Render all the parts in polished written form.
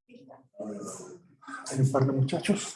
Hay un par de muchachos.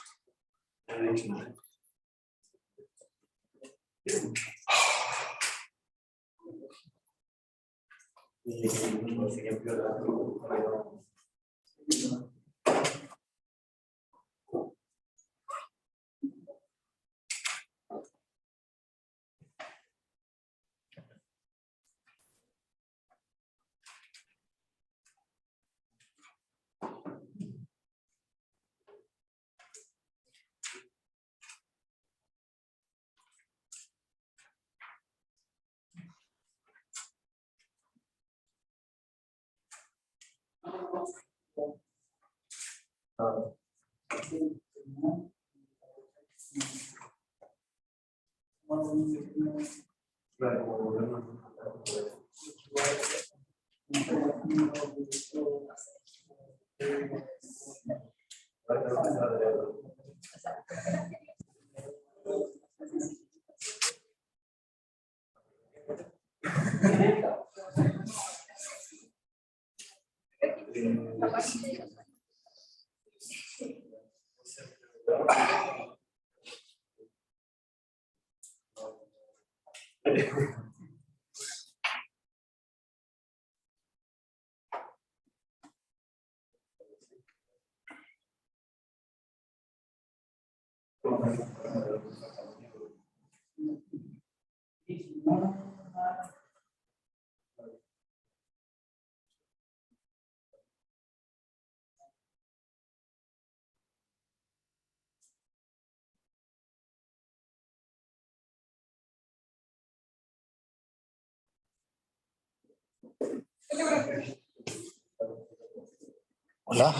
Hola.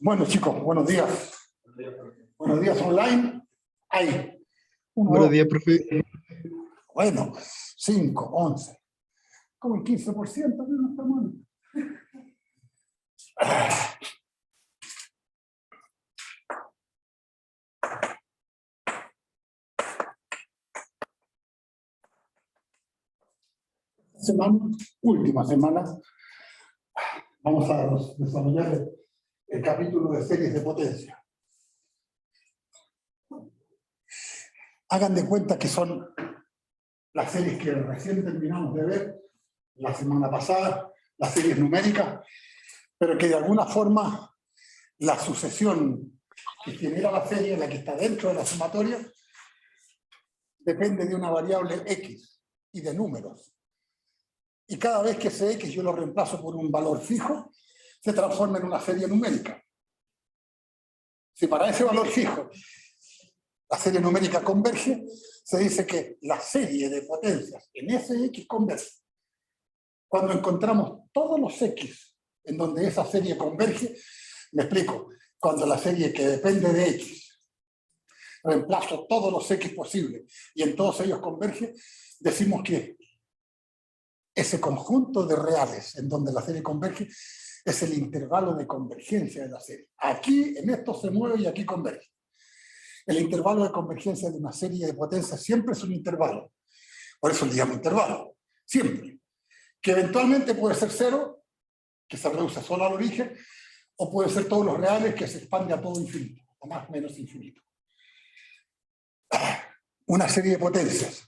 Bueno, chicos, buenos días. Buenos días online. Hay. Buenos días, profe. Bueno, 5, 11. Como el 15% no está mal. Última semana, vamos a desarrollar el capítulo de series de potencia. Hagan de cuenta que son las series que recién terminamos de ver la semana pasada, las series numéricas, pero que de alguna forma la sucesión que genera la serie, la que está dentro de la sumatoria, depende de una variable X y de números. Y cada vez que ese X yo lo reemplazo por un valor fijo, se transforma en una serie numérica. Si para ese valor fijo la serie numérica converge, se dice que la serie de potencias en ese X converge. Cuando encontramos todos los X en donde esa serie converge, me explico, cuando la serie que depende de X reemplazo todos los X posibles y en todos ellos converge, decimos que ese conjunto de reales en donde la serie converge es el intervalo de convergencia de la serie. Aquí en esto se mueve y aquí converge. El intervalo de convergencia de una serie de potencias siempre es un intervalo. Por eso le llamo intervalo. Siempre. Que eventualmente puede ser cero, que se reduce solo al origen, o puede ser todos los reales que se expande a todo infinito, o más o menos infinito. Una serie de potencias.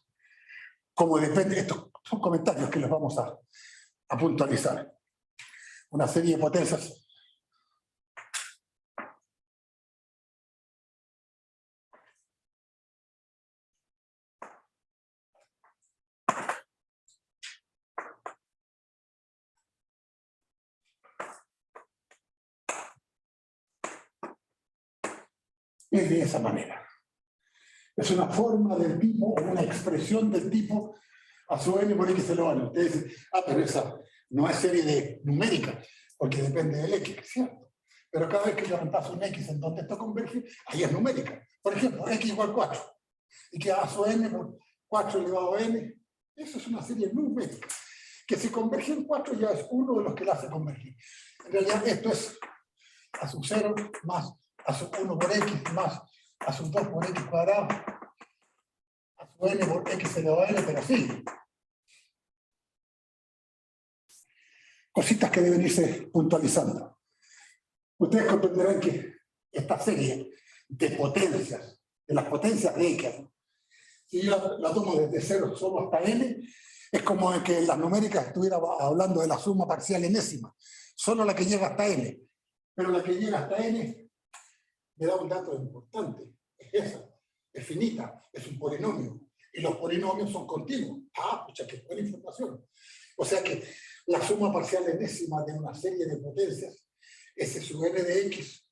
Como depende, estos son comentarios que los vamos a puntualizar. Una serie de potencias es de esa manera. Es una forma del tipo, o una expresión del tipo a su n por x elevado. Ustedes dicen, pero esa no es serie de numérica, porque depende del x, ¿cierto? Pero cada vez que yo reemplazo un x en donde esto converge, ahí es numérica. Por ejemplo, x igual 4. Y que a su n por 4 elevado a n, eso es una serie numérica. Que si converge en 4 ya es uno de los que la hace convergir. En realidad esto es a sub 0 más a sub 1 por x más a sub 2 por x cuadrado a sub n por x elevado a n, pero sí. cositas que deben irse puntualizando. Ustedes comprenderán que esta serie de potencias, de las potencias de X, si yo la tomo desde 0 solo hasta n, es como que en las numéricas estuviera hablando de la suma parcial enésima, solo la que llega hasta n. Pero la que llega hasta n me da un dato importante, es esa, es finita, es un polinomio. Y los polinomios son continuos. Ah, pucha, qué buena información. O sea que la suma parcial enésima de una serie de potencias, S sub n de X,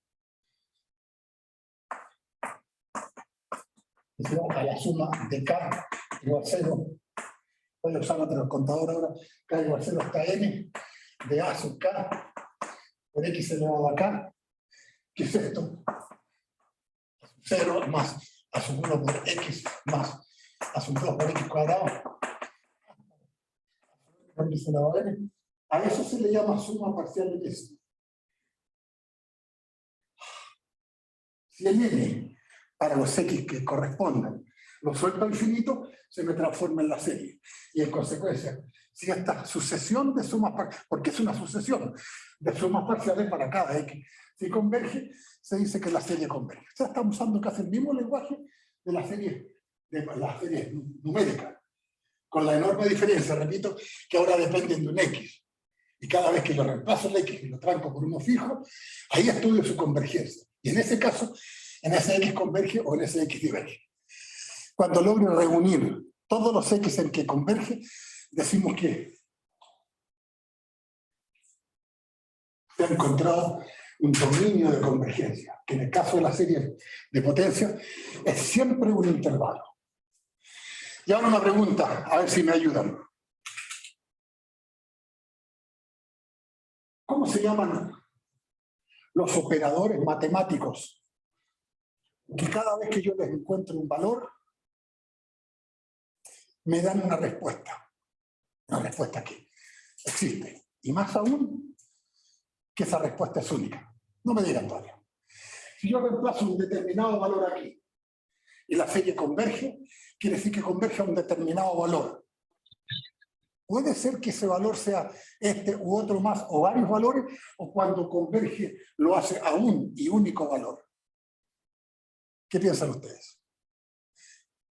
es igual a la suma de K igual 0. Voy a usar otro contador ahora. K igual 0 hasta n de A sub K por X elevado a K. ¿Qué es esto? 0 más A sub 1 por X más A sub 2 por X cuadrado. Por X elevado a n. A eso se le llama suma parcial enésima. Si en n, para los X que correspondan, lo suelto a infinito, se me transforma en la serie. Y en consecuencia, si esta sucesión de sumas parciales, porque es una sucesión de sumas parciales para cada X, si converge, se dice que la serie converge. O sea, estamos usando casi el mismo lenguaje de las series numéricas, con la enorme diferencia, repito, que ahora dependen de un X. Y cada vez que yo reemplazo el X y lo tranco por uno fijo, ahí estudio su convergencia. Y en ese caso, en ese X converge o en ese X diverge. Cuando logro reunir todos los X en que converge, decimos que se ha encontrado un dominio de convergencia, que en el caso de la serie de potencia es siempre un intervalo. Y ahora una pregunta, a ver si me ayudan. ¿Cómo se llaman los operadores matemáticos que cada vez que yo les encuentro un valor, me dan una respuesta que existe? Y más aún, que esa respuesta es única. No me digan todavía. Si yo reemplazo un determinado valor aquí y la serie converge, quiere decir que converge a un determinado valor. Puede ser que ese valor sea este u otro más o varios valores, o cuando converge lo hace a un y único valor. ¿Qué piensan ustedes?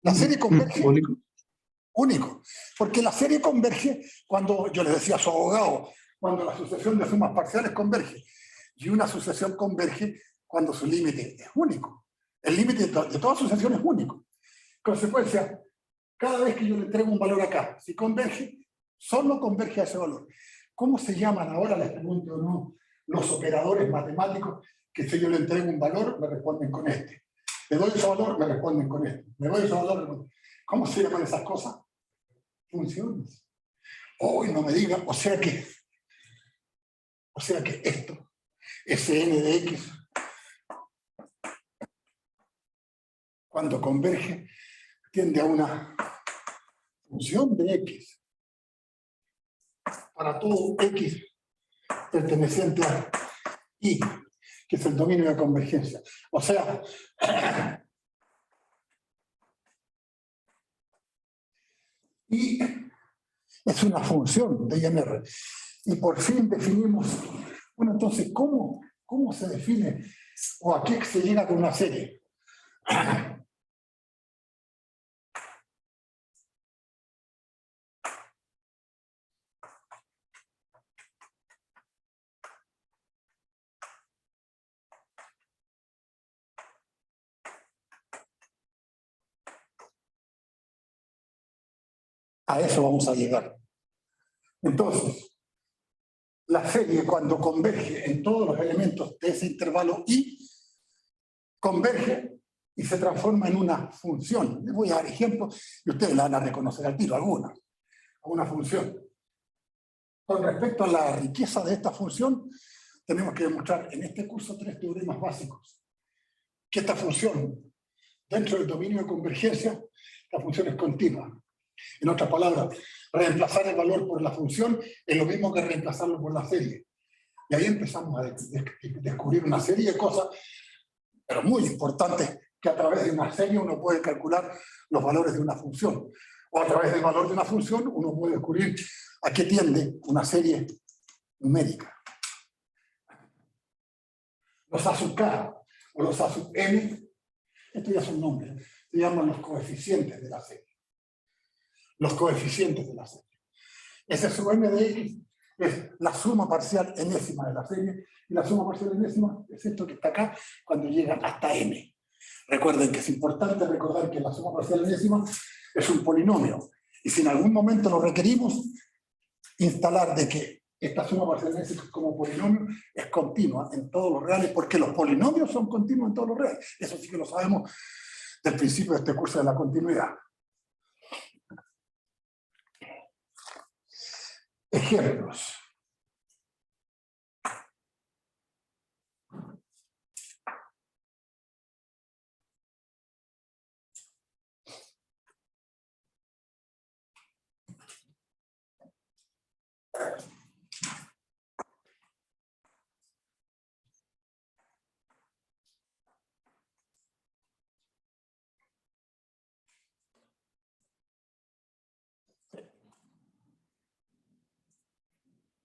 La serie converge único, porque la serie converge cuando, yo les decía a su abogado, cuando la sucesión de sumas parciales converge, y una sucesión converge cuando su límite es único. El límite de toda sucesión es único. Consecuencia, cada vez que yo le entrego un valor acá, si converge, solo converge a ese valor. ¿Cómo se llaman ahora, les pregunto, no, los operadores matemáticos que si yo le entrego un valor, me responden con este? Le doy ese valor, me responden con este. Le doy ese valor, me responden. ¿Cómo se llaman esas cosas? Funciones. Hoy no me digan, o sea que esto, Sn de X, cuando converge, tiende a una función de X para todo X perteneciente a I, que es el dominio de convergencia. O sea, I es una función de INR. Y por fin definimos, bueno, entonces, ¿cómo se define o a qué se llega con una serie? A eso vamos a llegar. Entonces, la serie cuando converge en todos los elementos de ese intervalo I, converge y se transforma en una función. Les voy a dar ejemplos y ustedes la van a reconocer al tiro, alguna función. Con respecto a la riqueza de esta función, tenemos que demostrar en este curso 3 teoremas básicos. Que esta función, dentro del dominio de convergencia, la función es continua. En otras palabras, reemplazar el valor por la función es lo mismo que reemplazarlo por la serie. Y ahí empezamos a descubrir una serie de cosas, pero muy importantes, que a través de una serie uno puede calcular los valores de una función. O a través del valor de una función uno puede descubrir a qué tiende una serie numérica. Los A sub K o los A sub N, estos ya son nombres, se llaman los coeficientes de la serie. Los coeficientes de la serie. Ese sub n de x es la suma parcial enésima de la serie, y la suma parcial enésima es esto que está acá cuando llega hasta n. Recuerden que es importante recordar que la suma parcial enésima es un polinomio, y si en algún momento lo requerimos, instalar de que esta suma parcial enésima como polinomio es continua en todos los reales, porque los polinomios son continuos en todos los reales. Eso sí que lo sabemos del principio de este curso de la continuidad. Ejemplos.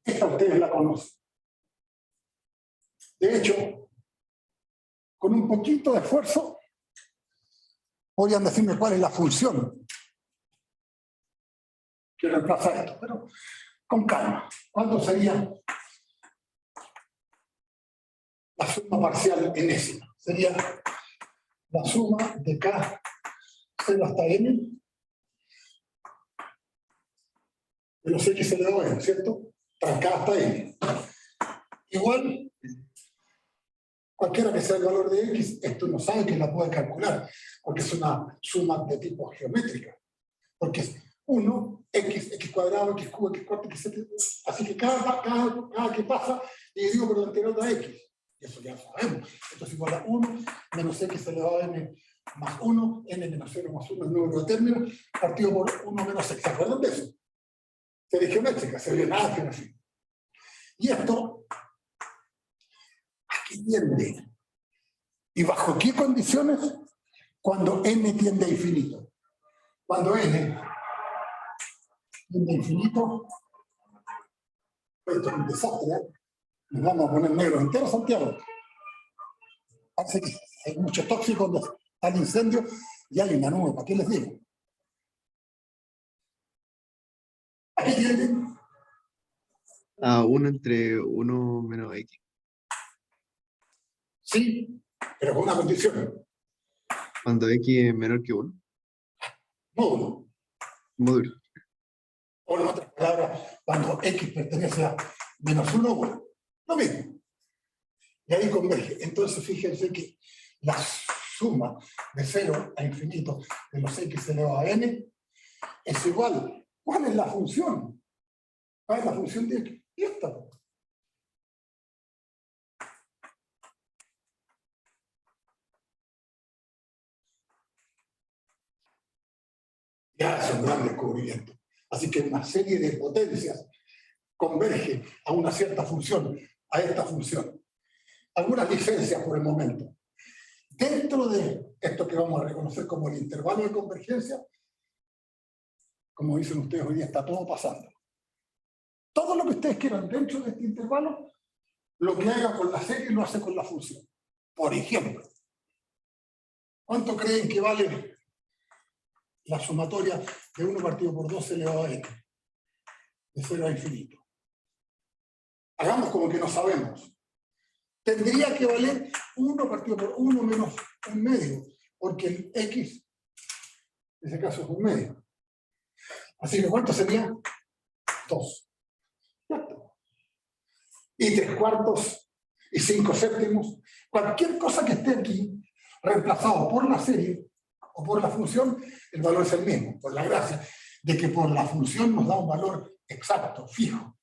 Esta ustedes la conocen. De hecho, con un poquito de esfuerzo, podrían decirme cuál es la función que reemplaza esto, pero con calma. ¿Cuánto sería la suma parcial enésima? Sería la suma de K 0 hasta N de los X elevado a N, ¿cierto? Tras K hasta N. Igual, cualquiera que sea el valor de X, esto no sabe que la puede calcular, porque es una suma de tipo geométrica. Porque es 1, X, X cuadrado, X cubo, X cuarto, X séptimo. Así que cada que pasa, dividido por la integral de X. Y eso ya lo sabemos. Esto es igual a 1 menos X elevado a N más 1, N menos 0 más 1, el número de términos, partido por 1 menos X. ¿Se acuerdan de eso? Serie geométrica, se ve nada que así. Y esto, aquí tiende. ¿Y bajo qué condiciones? Cuando N tiende a infinito. Cuando N tiende a infinito, esto es un desastre, ¿eh? Nos vamos a poner negro entero, Santiago. Parece que hay mucho tóxico donde está el incendio y hay una nube, ¿para qué les digo? Aquí tienden A 1 entre 1 menos X. sí, pero con una condición, Cuando X es menor que 1. módulo. Módulo. O en otras palabras, cuando X pertenece a menos 1, bueno, lo mismo. Y ahí converge. Entonces fíjense que la suma de 0 a infinito de los X elevado a N es igual. ¿Cuál es la función? ¿Cuál es la función de X? Y esta. Ya es un gran descubrimiento. Así que una serie de potencias converge a una cierta función, a esta función. Algunas licencias por el momento. Dentro de esto que vamos a reconocer como el intervalo de convergencia, como dicen ustedes hoy día, está todo pasando. Todo lo que ustedes quieran dentro de este intervalo, lo que haga con la serie lo hace con la función. Por ejemplo, ¿cuánto creen que vale la sumatoria de 1 partido por 2 elevado a n? De 0 a infinito. Hagamos como que no sabemos. Tendría que valer 1 partido por 1 menos 1 medio, porque el x, en ese caso es 1 medio. Así que ¿cuánto sería? 2. Y 3 cuartos y 5 séptimos. Cualquier cosa que esté aquí, reemplazado por la serie o por la función, el valor es el mismo, por la gracia de que por la función nos da un valor exacto, fijo.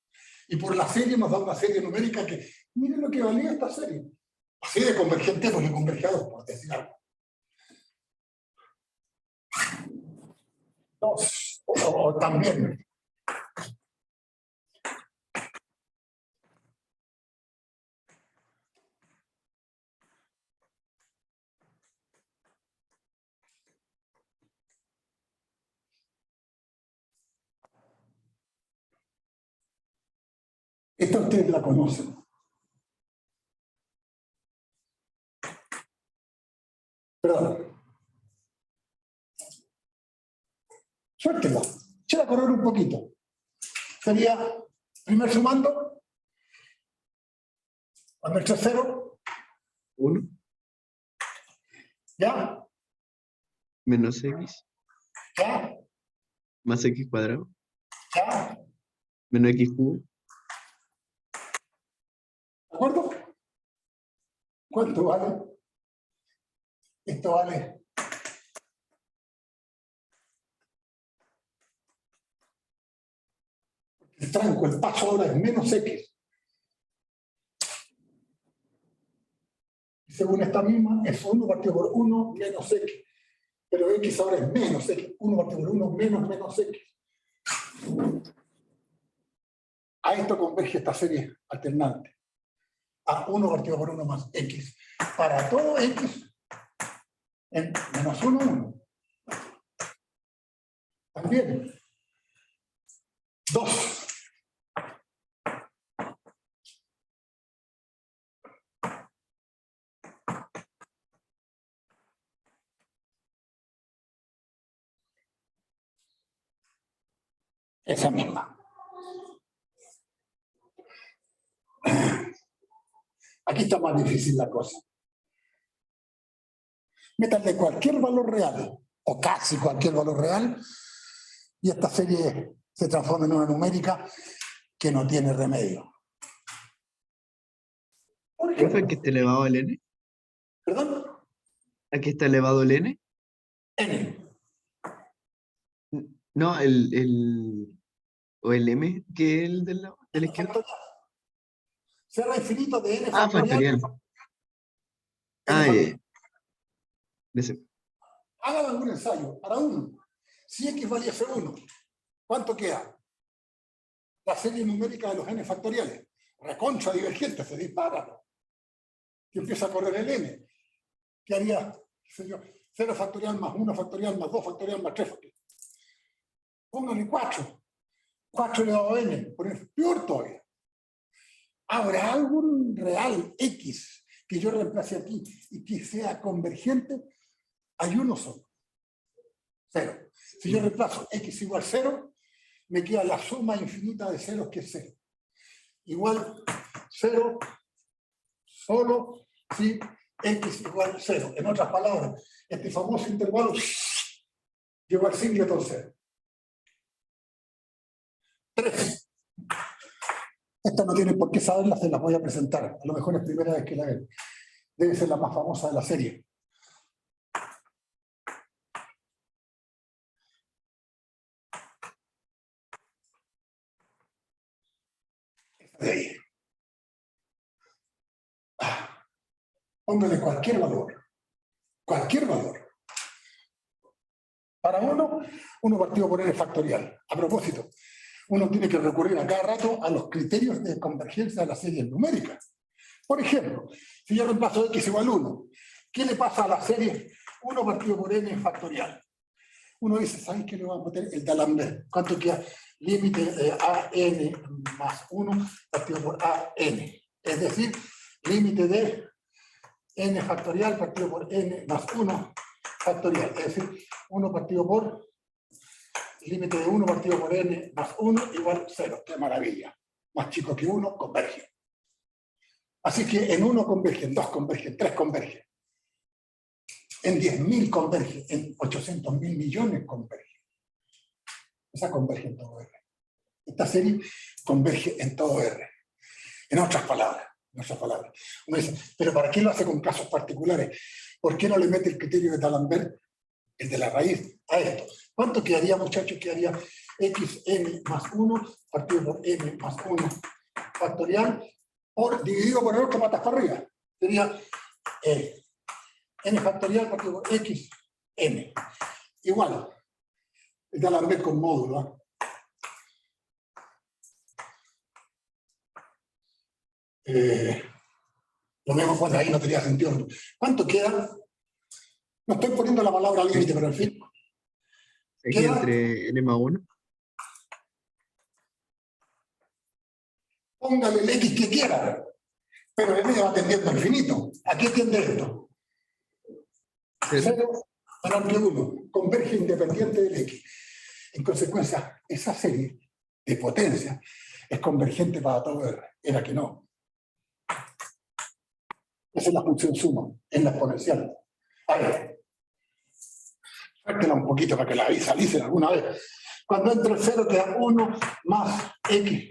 Y por la serie nos da una serie numérica que, miren lo que valía esta serie. Así de convergente, porque converge a 2, por decir algo. 2, o también. Esta ustedes la conocen. Perdón. Suéltela. Échala a correr un poquito. Sería, primer sumando, cuando echo 0, 1 ¿ya? menos x ¿Ya? más x cuadrado ¿Ya? menos x cubo. ¿De acuerdo? ¿Cuánto vale? Esto vale. El tranco, el paso ahora es menos x. Según esta misma, es 1 partido por 1 menos x. Pero x ahora es menos x. 1 partido por 1 menos x. A esto converge esta serie alternante. A 1 partido por 1 más x. Para todo x, en menos 1, 1. También. 2. Esa misma. Aquí está más difícil la cosa. Métanle cualquier valor real, o casi cualquier valor real, y esta serie se transforma en una numérica que no tiene remedio. Por ¿Profe, ejemplo, aquí está elevado al n? ¿perdón? ¿Aquí está elevado el n? N. No, o el m, que es el de la izquierda. Factorial. Cierra infinito de n Ah, factorial. factorial. Ah, Hagan algún ensayo para 1. Si x vale f1, ¿cuánto queda? La serie numérica de los n factoriales. Reconcha divergente, se dispara. Y empieza a correr el n. ¿Qué haría? ¿Qué sé yo? 0 factorial más 1 factorial más 2 factorial más 3 factorial. Pónganle 4. 4 elevado a n. Poner peor todavía. ¿Habrá algún real x que yo reemplace aquí y que sea convergente? Hay uno solo. 0. Si yo reemplazo x igual 0, me queda la suma infinita de ceros que es 0. Igual 0 solo si x igual 0. En otras palabras, este famoso intervalo llegó al singleton 0. 3. Esta no tiene por qué saberla, se las voy a presentar. A lo mejor es primera vez que la ven. Debe ser la más famosa de la serie. Esta de ahí. Póngale cualquier valor. Cualquier valor. Para uno partido por n factorial. A propósito, uno tiene que recurrir a cada rato a los criterios de convergencia de las series numéricas. Por ejemplo, si yo reemplazo x igual 1, ¿qué le pasa a la serie 1 partido por n factorial? Uno dice, ¿sabes qué le va a meter? El D'Alembert. ¿Cuánto queda? Límite de a n más 1 partido por a n. Es decir, límite de n factorial partido por n más 1 factorial. Es decir, 1 partido por límite de 1 partido por n más 1 igual 0. ¡Qué maravilla! Más chico que 1, converge. Así que en 1 converge, en 2 converge, en 3 converge. En 10.000 converge, en 800.000 millones converge. Esa converge en todo R. Esta serie converge en todo R. En otras palabras. Uno dice, ¿pero para qué lo hace con casos particulares? ¿Por qué no le mete el criterio de D'Alembert, el de la raíz, a esto? ¿Cuánto quedaría, muchachos? Quedaría xn más 1 partido por n más 1 factorial dividido por el otro patas para arriba. Sería n factorial partido por x n. Igual. El D'Alembert con módulo. Lo mismo cuando ahí no tenía sentido. ¿Cuánto queda? No estoy poniendo la palabra límite, pero en fin. Aquí ¿Queda? entre n más 1. póngale el X que quiera, pero M va tendiendo al infinito. ¿A qué tiende esto? 0 menor que 1, converge independiente del X. En consecuencia, esa serie de potencia es convergente para todo R. Era que no. Esa es la función suma, es la exponencial. A ver, suéltela un poquito para que la visualicen alguna vez. Cuando entra el 0 queda 1 más X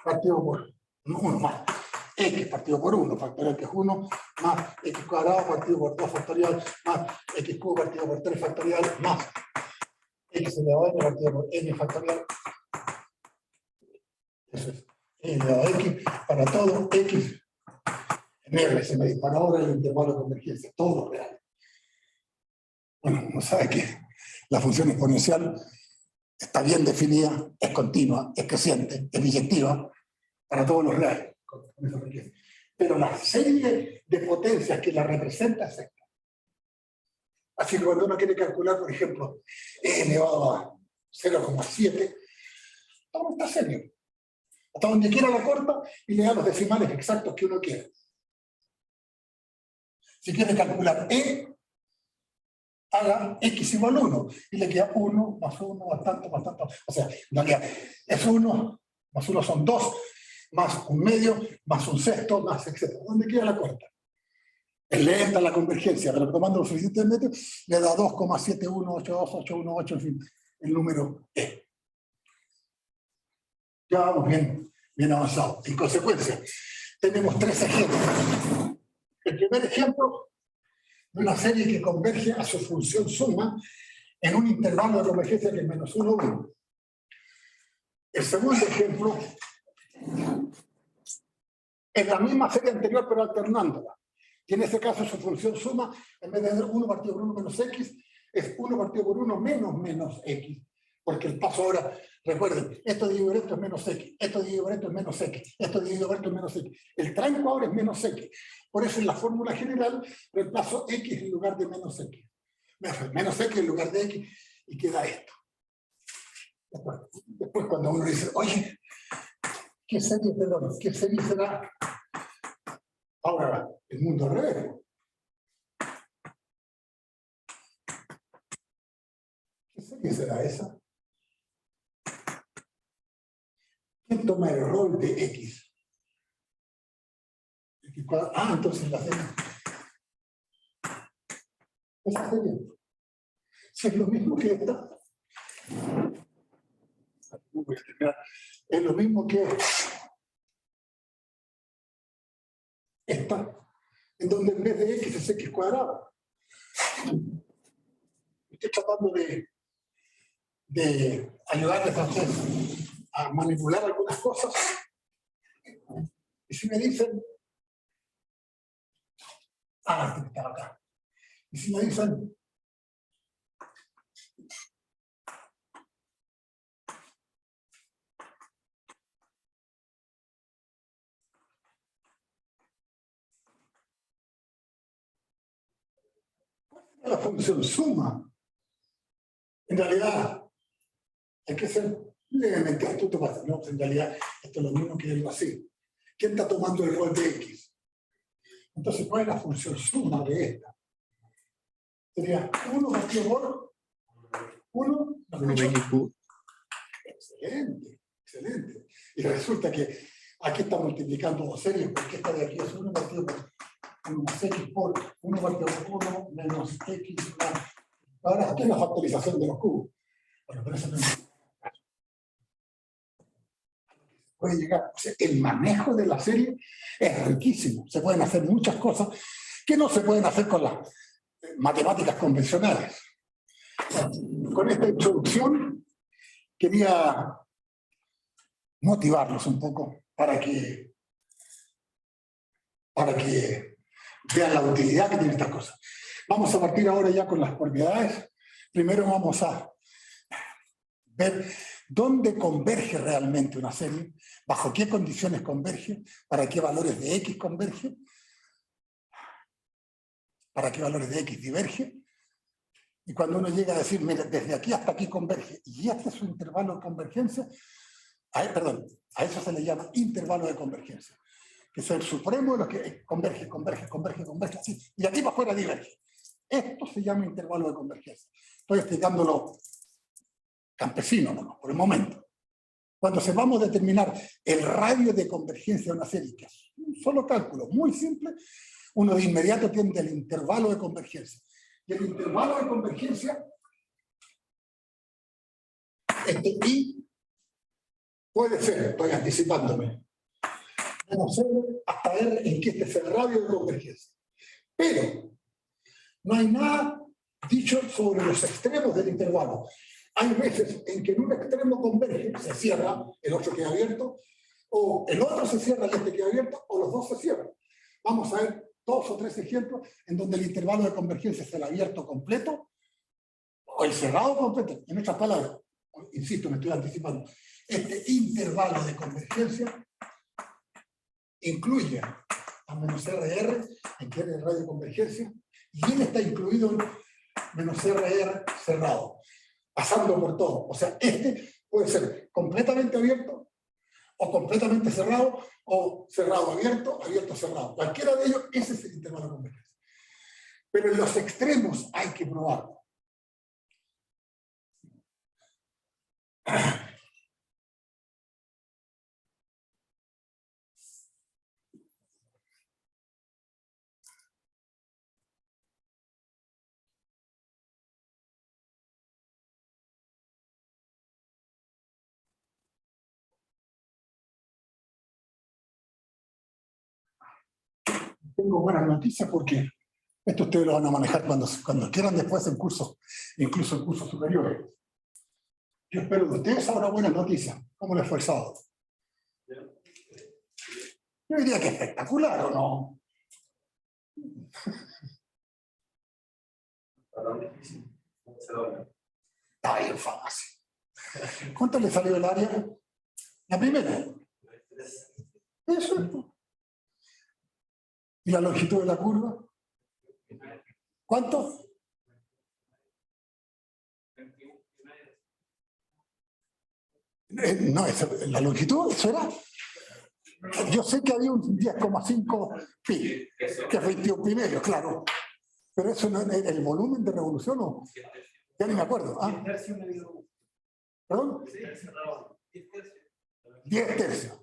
partido por 1 más X partido por 1, factorial que es 1, más X cuadrado partido por 2 factorial, más X cubo partido por 3 factorial, más X elevado a N partido por N factorial. Eso es. Elevado a X para todo X. En R se me disparó ahora el intervalo de convergencia, todo real. Bueno, uno sabe que la función exponencial está bien definida, es continua, es creciente, es biyectiva para todos los reales. Pero la serie de potencias que la representa es esta. Así que cuando uno quiere calcular, por ejemplo, E elevado a 0,7, toma esta serie. Hasta donde quiera la corta y le da los decimales exactos que uno quiere. Si quiere calcular E, haga X igual 1 y le queda 1 más 1 más tanto más tanto. O sea, en realidad es 1 más 1 son 2, más un medio, más un sexto, más etc. ¿Dónde queda la corta? Es lenta la convergencia, pero tomando los suficientes metros le da 2,7182818, en fin, el número E. Ya vamos bien avanzados. En consecuencia, tenemos 3 ejemplos. El primer ejemplo de una serie que converge a su función suma en un intervalo de convergencia que es menos 1, 1. El segundo ejemplo es la misma serie anterior pero alternándola. Y en este caso su función suma, en vez de ser 1 partido por 1 menos X, es 1 partido por 1 menos X. Porque el paso ahora, recuerden, esto dividido por esto es menos X, esto dividido por esto es menos X, esto dividido por esto es menos X. El tranco ahora es menos X. Por eso en la fórmula general reemplazo X en lugar de menos X. Menos X en lugar de X y queda esto. Después cuando uno dice, oye, ¿qué serie será? Ahora, el mundo al revés. ¿Qué serie será esa? ¿Quién toma el rol de X? Entonces la serie. Esa serie. Si es lo mismo que esta. Es lo mismo que esta, en donde en vez de X es X cuadrado. Estoy tratando de ayudarles a ustedes a manipular algunas cosas. Y si me dicen, este que está acá. Y si me dicen, la función suma, en realidad, hay que ser levemente astuto para hacer, no, en realidad, esto es lo mismo que verlo así. ¿Quién está tomando el rol de X? Entonces, ¿cuál es la función suma de esta? Sería 1 partido por 1. Excelente, excelente. Y resulta que aquí está multiplicando dos series, porque esta de aquí es 1 partido por 1 más X por 1 partido por 1 menos X más. Ahora, aquí es la factorización de los cubos. Bueno, pero eso no puede llegar. O sea, el manejo de la serie es riquísimo. Se pueden hacer muchas cosas que no se pueden hacer con las matemáticas convencionales. Con esta introducción quería motivarlos un poco para que vean la utilidad que tienen estas cosas. Vamos a partir ahora ya con las propiedades. Primero vamos a ver dónde converge realmente una serie, bajo qué condiciones converge, para qué valores de X converge, para qué valores de X diverge. Y cuando uno llega a decir, mira, desde aquí hasta aquí converge, y este es su intervalo de convergencia, Perdón, a eso se le llama intervalo de convergencia, que es el supremo de lo que converge, así, y de aquí para afuera diverge. Esto se llama intervalo de convergencia. Estoy explicándolo campesino, ¿no? Por el momento. Cuando sepamos determinar el radio de convergencia de una serie, que es un solo cálculo muy simple, uno de inmediato tiene el intervalo de convergencia. Y el intervalo de convergencia, I puede ser, estoy anticipándome, menos R hasta R en que este es el radio de convergencia. Pero no hay nada dicho sobre los extremos del intervalo. Hay veces en que en un extremo converge, se cierra, el otro queda abierto, o el otro se cierra y este queda abierto, o los dos se cierran. Vamos a ver 2 o 3 ejemplos en donde el intervalo de convergencia es el abierto completo o el cerrado completo. En otras palabras, insisto, me estoy anticipando, este intervalo de convergencia incluye a menos RR, en que es el radio de convergencia, y él está incluido en menos RR cerrado, pasando por todo. O sea, este puede ser completamente abierto, o completamente cerrado, o cerrado abierto, abierto cerrado. Cualquiera de ellos, ese es el intervalo de convergencia. Pero en los extremos hay que probarlo. Tengo buenas noticias porque esto ustedes lo van a manejar cuando quieran después en cursos, incluso en cursos superiores. Yo espero de ustedes ahora buenas noticias. ¿Cómo les fue el sábado? Yo diría que espectacular, ¿o no? Está bien fácil. ¿Cuánto le salió el área? La primera. Eso es. ¿Y la longitud de la curva? ¿Cuánto? No, la longitud, ¿eso era? Yo sé que había un 10,5 pi, que es 21 pi medio, claro. Pero eso no es el volumen de revolución, ¿no? Ya ni me acuerdo. ¿Ah? ¿Perdón? 10 tercios.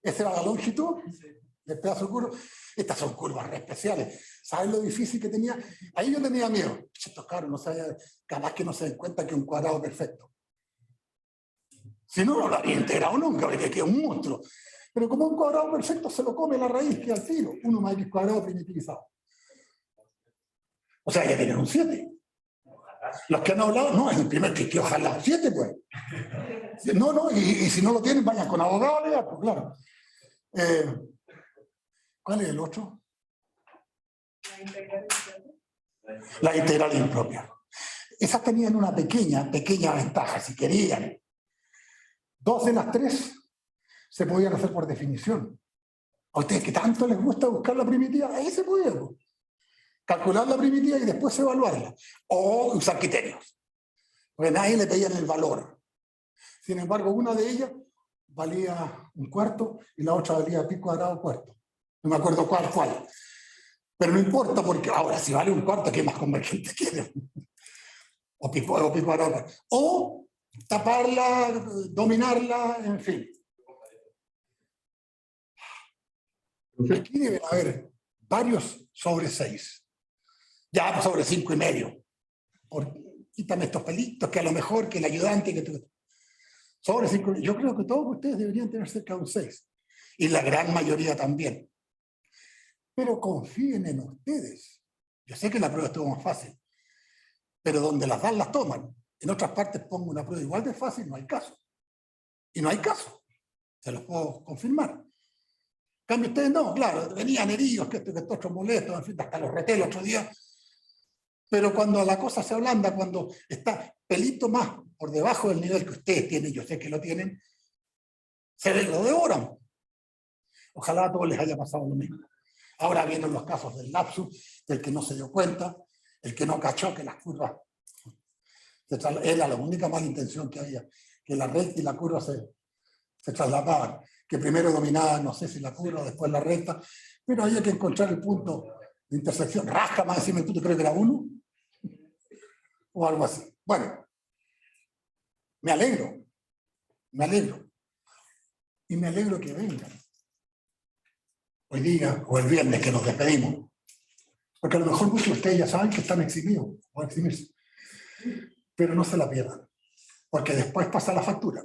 ¿Esa era la longitud del pedazo de curva? Estas son curvas re especiales. ¿Saben lo difícil que tenía? Ahí yo tenía miedo. Estos cabros no sabían, capaz que no se den cuenta que un cuadrado perfecto. Si no, no lo habría integrado nunca, porque queda un monstruo. Pero como un cuadrado perfecto se lo come la raíz, que al tiro. 1 más x cuadrado primitivizado. O sea, ya tienen un 7. Los que han hablado, no, es el primer que ojalá 7, pues. No, y si no lo tienen, vayan con abogado legal, pues claro. ¿Cuál es el otro? La integral impropia. Esas tenían una pequeña ventaja, si querían. 2 de las 3 se podían hacer por definición. A ustedes que tanto les gusta buscar la primitiva, ahí se podía. Pues. Calcular la primitiva y después evaluarla. O usar criterios. Porque nadie le pedía el valor. Sin embargo, una de ellas valía 1/4 y la otra valía pi cuadrado cuarto. No me acuerdo cuál. Pero no importa porque ahora si vale 1/4, ¿qué más convergente quiere? O pi cuadrado. O taparla, dominarla, en fin. Aquí deben haber varios sobre 6. Ya sobre 5,5. Quítame estos pelitos, que a lo mejor que el ayudante, que sobre 5. Yo creo que todos ustedes deberían tener cerca de un 6. Y la gran mayoría también. Pero confíen en ustedes. Yo sé que la prueba estuvo más fácil. Pero donde las dan, las toman. En otras partes pongo una prueba igual de fácil, no hay caso. Y no hay caso. Se los puedo confirmar. En cambio ustedes no, claro, venían heridos, que esto otro molesto, en fin, hasta los reté el otro día. Pero cuando la cosa se ablanda, cuando está pelito más por debajo del nivel que ustedes tienen, yo sé que lo tienen, se lo devoran. Ojalá a todos les haya pasado lo mismo. Ahora vienen los casos del lapsus, del que no se dio cuenta, el que no cachó que las curvas, era la única mala intención que había, que la recta y la curva se se trasladaban, que primero dominaban, no sé si la curva, después la recta, pero había que encontrar el punto de intersección. Rasca más decirme el punto, creo que era 1, o algo así. Bueno, me alegro, y me alegro que vengan hoy día o el viernes que nos despedimos, porque a lo mejor muchos de ustedes ya saben que están eximidos o eximirse, pero no se la pierdan, porque después pasa la factura.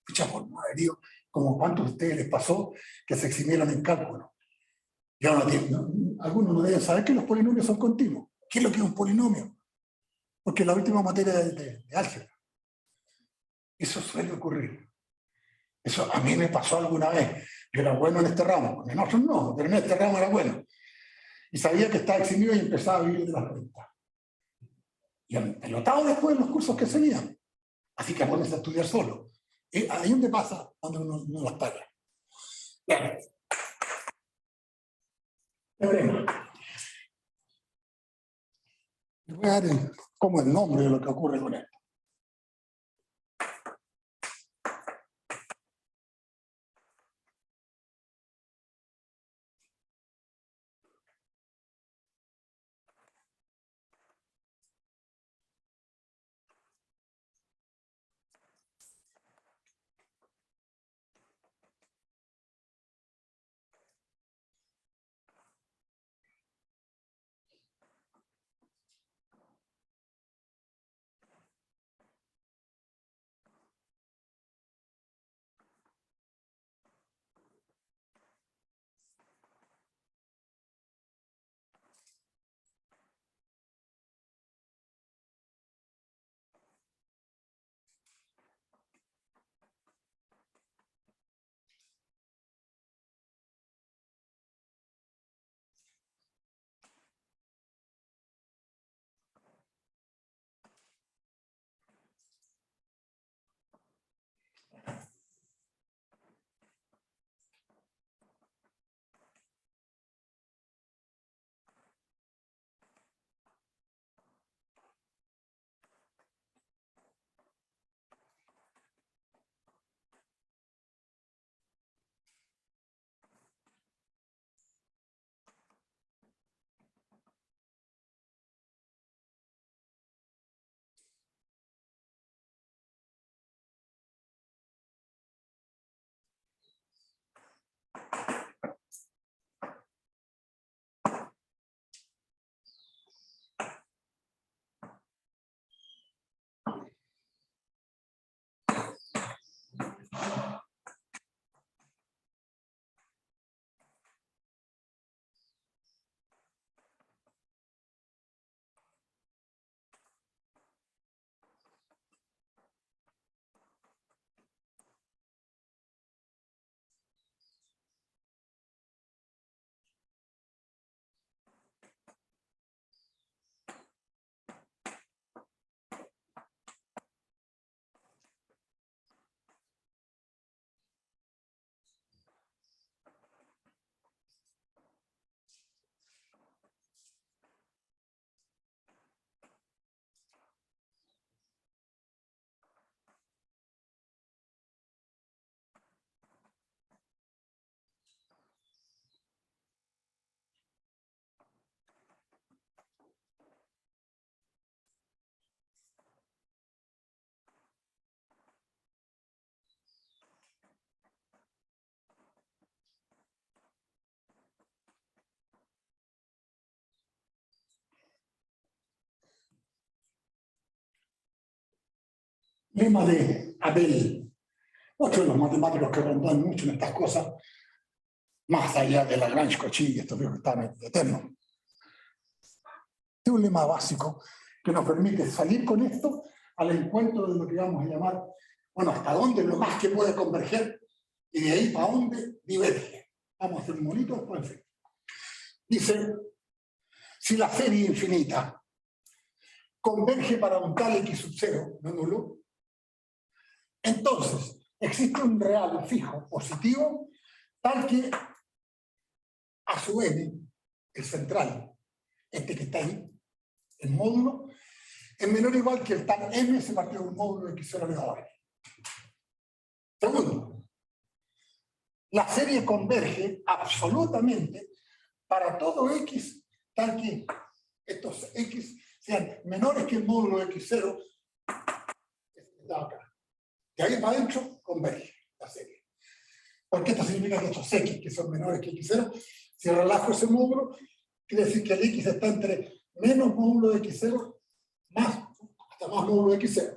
Pucha, por madre Dios, como cuántos de ustedes les pasó que se eximieron en cálculo. Yo algunos no deben saber que los polinomios son continuos. ¿Qué es lo que es un polinomio? Porque la última materia de álgebra. Eso suele ocurrir. Eso a mí me pasó alguna vez. Yo era bueno en este ramo, en otros no, pero en este ramo era bueno. Y sabía que estaba eximido y empezaba a vivir de las rentas. Y pelotado después en los cursos que seguían. Así que pones a estudiar solo. Ahí donde pasa, donde uno las paga. Bien. Veremos. Les voy a dar como el nombre de lo que ocurre con esto. Lema de Abel, otro de los matemáticos que rondan mucho en estas cosas, más allá de la Lagrange Cauchy, estos que están eternos. Es un lema básico que nos permite salir con esto al encuentro de lo que vamos a llamar, bueno, hasta dónde lo más que puede converger y de ahí para dónde diverge. Vamos a hacer un monito, pues en fin. Dice, si la serie infinita converge para un tal x sub 0, no nulo, entonces existe un real fijo positivo tal que a su n, el central, este que está ahí, el módulo, es menor o igual que el tal m se partido de un módulo de x0 elevado a n. Segundo, La serie converge absolutamente para todo X, tal que estos X sean menores que el módulo X0, que está acá. De ahí para adentro converge la serie. Porque esto significa que estos X, que son menores que X0, si relajo ese módulo, quiere decir que el X está entre menos módulo de X0 más, hasta más módulo de X0.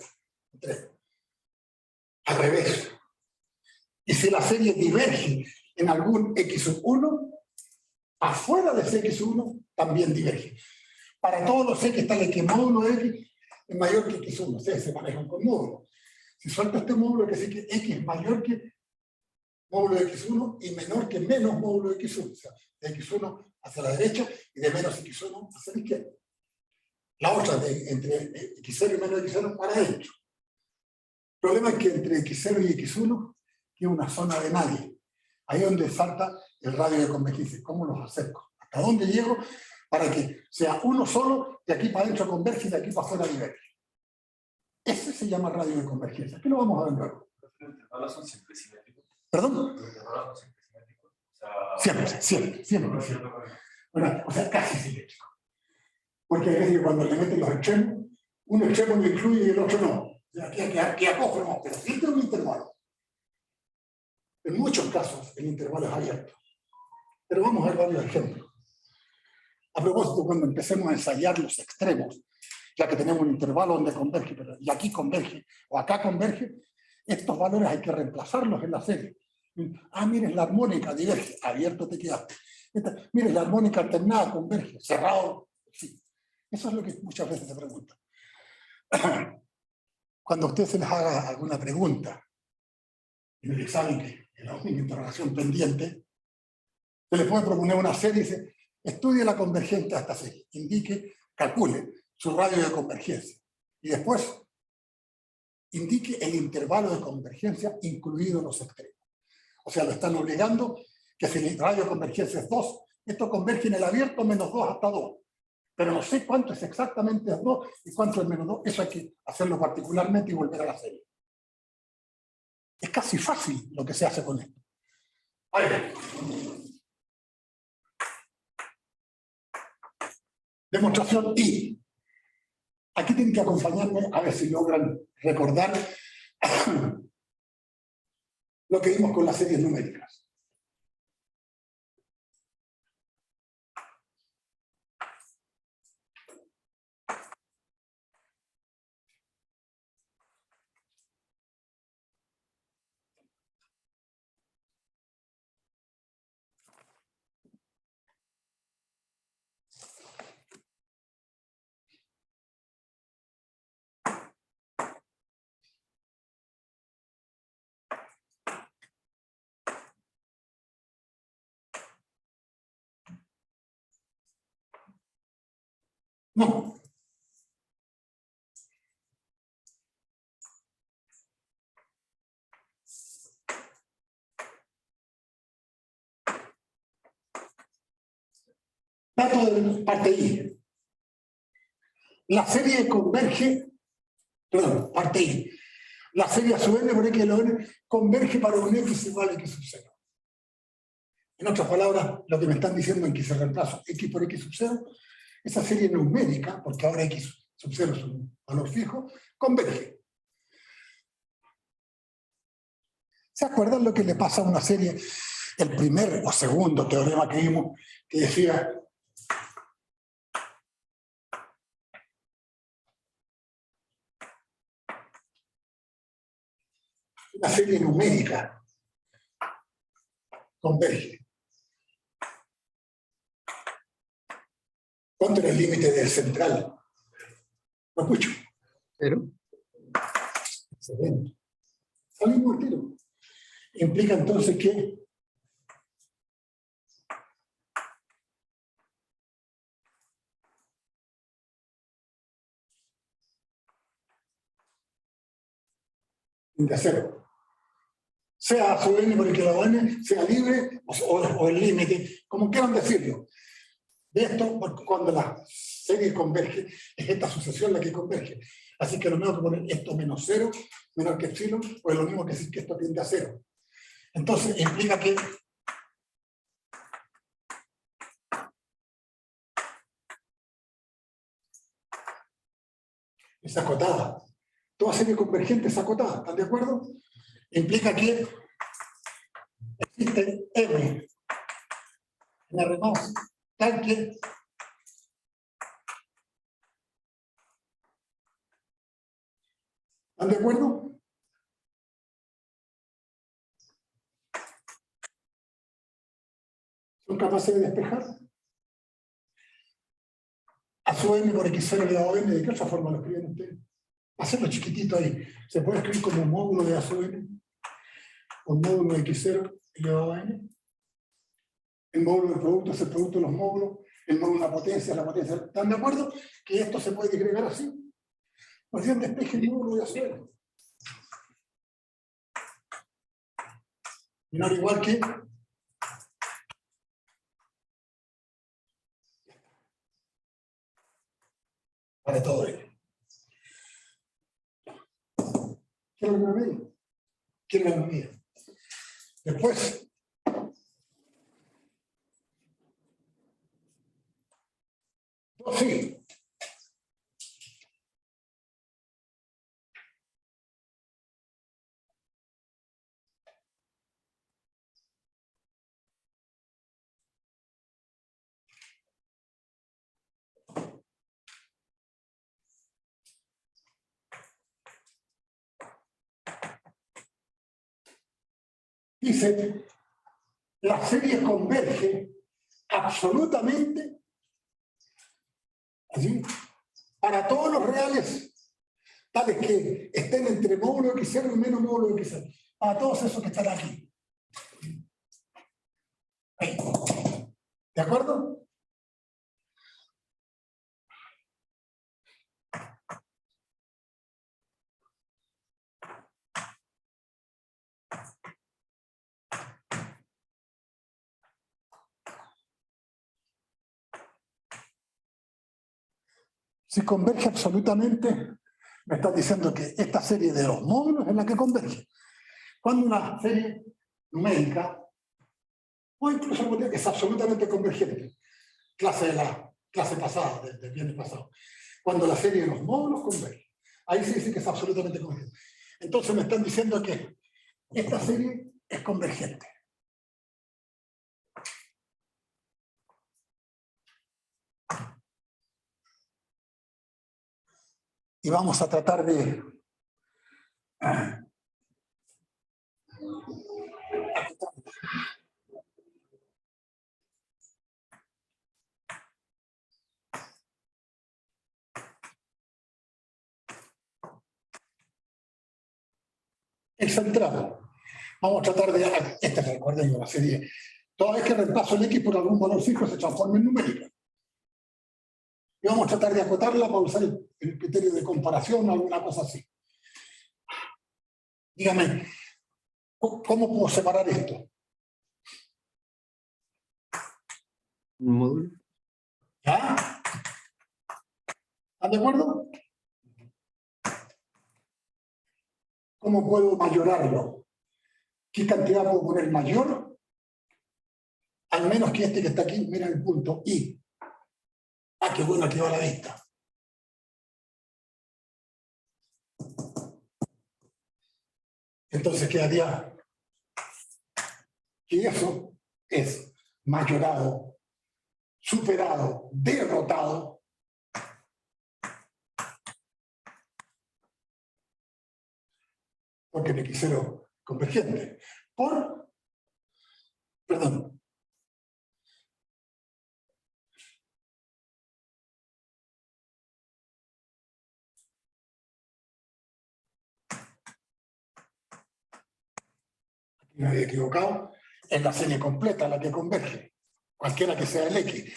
Al revés. Y si la serie diverge en algún X1, afuera de ese X1 también diverge. Para todos los X tales que módulo X es mayor que X1, ustedes se manejan con módulos. Si suelto este módulo, quiere decir que X es mayor que módulo de X1 y menor que menos módulo de X1. O sea, de X1 hacia la derecha y de menos X1 hacia la izquierda. La otra, entre X0 y menos X0, para adentro. El problema es que entre X0 y X1 tiene una zona de nadie. Ahí es donde salta el radio de convergencia. ¿Cómo los acerco? ¿Hasta dónde llego para que sea uno solo, de aquí para adentro converge y de aquí para afuera diverge? Ese se llama radio de convergencia. ¿Qué lo vamos a ver luego? ¿Los intervalos son siempre simétricos? ¿Perdón? ¿Los intervalos son siempre simétricos? Siempre. Bueno, o sea, casi simétrico. Porque hay veces que cuando le meten los extremos, un extremo lo incluye y el otro no. O sea, aquí acoge, no, pero siempre un intervalo. En muchos casos el intervalo es abierto. Pero vamos a ver varios ejemplos. A propósito, cuando empecemos a ensayar los extremos, ya que tenemos un intervalo donde converge, pero y aquí converge, o acá converge, estos valores hay que reemplazarlos en la serie. Ah, miren, la armónica diverge, abierto te quedaste. Miren, la armónica alternada converge, cerrado, sí. Eso es lo que muchas veces se pregunta. Cuando a ustedes se les haga alguna pregunta en el examen, que es la única interrogación pendiente, se les puede proponer una serie y dice, estudie la convergencia de esta serie, indique, calcule su radio de convergencia y después indique el intervalo de convergencia incluido los extremos. O sea, lo están obligando que si el radio de convergencia es 2, esto converge en el abierto menos 2 hasta 2. Pero no sé cuánto es exactamente 2 y cuánto es menos 2. Eso hay que hacerlo particularmente y volver a la serie. Es casi fácil lo que se hace con esto. A ver. Demostración I. Aquí tienen que acompañarme a ver si logran recordar lo que vimos con las series numéricas. No. Dato de parte I. La serie converge, perdón, parte I. La serie a su n por x lo n converge para un x igual a x sub 0. En otras palabras, lo que me están diciendo en que se reemplazo x por x sub 0, esa serie numérica, porque ahora x sub 0 es un valor fijo, converge. ¿Se acuerdan lo que le pasa a una serie? El primer o segundo teorema que vimos, que decía una serie numérica converge. ¿Cuánto era el límite del central? ¿Lo escucho? ¿Pero? Excelente. Salimos al tiro. Implica entonces que de cero. Sea a su n por el que la n sea libre o el límite, como quieran decirlo. De esto, cuando la serie converge, es esta sucesión la que converge. Así que lo mismo que poner esto menos 0, menor que epsilon, o es lo mismo que decir que esto tiende a 0. Entonces implica que es acotada. Toda serie convergente es acotada, ¿están de acuerdo? Implica que existe M en R más, tal que ¿están de acuerdo? ¿Son capaces de despejar? A su n por x0 elevado a n, ¿de qué otra forma lo escriben ustedes? Hacerlo chiquitito ahí. Se puede escribir como un módulo de a sub n, o módulo de x0 elevado a n. El módulo del producto es el producto de los módulos, el módulo de la potencia es la potencia. ¿Están de acuerdo? Que esto se puede disgregar así. Pues bien, despeje el módulo de a sub n. Menor o igual que para todo ello. ¿Quién lo medida? ¿Quién lo medida? Después, sí. Dice, la serie converge absolutamente ¿sí? Para todos los reales, tales que estén entre módulo x0 y menos módulo x0. Para todos esos que están aquí. Ahí. ¿De acuerdo? Si converge absolutamente, me estás diciendo que esta serie de los módulos es la que converge. Cuando una serie numérica, o incluso es absolutamente convergente, clase de la clase pasada, del viernes pasado, cuando la serie de los módulos converge, ahí se dice que es absolutamente convergente. Entonces me están diciendo que esta serie es convergente. Y vamos a tratar de el central. Vamos a tratar de... recuerden la serie. Toda vez que reemplazo el x por algún valor fijo se transforma en numérica. Y vamos a tratar de acotarla para usar el criterio de comparación o alguna cosa así. Dígame, ¿cómo puedo separar esto? Un módulo. ¿Ya? ¿Están de acuerdo? ¿Cómo puedo mayorarlo? ¿Qué cantidad puedo poner mayor? Al menos que este que está aquí, mira el punto I. Ah, qué bueno, aquí va la vista. Entonces quedaría que eso es mayorado, superado, derrotado porque me quisieron convergente. Perdón. Aquí me había equivocado. Es la serie completa la que converge. Cualquiera que sea el X.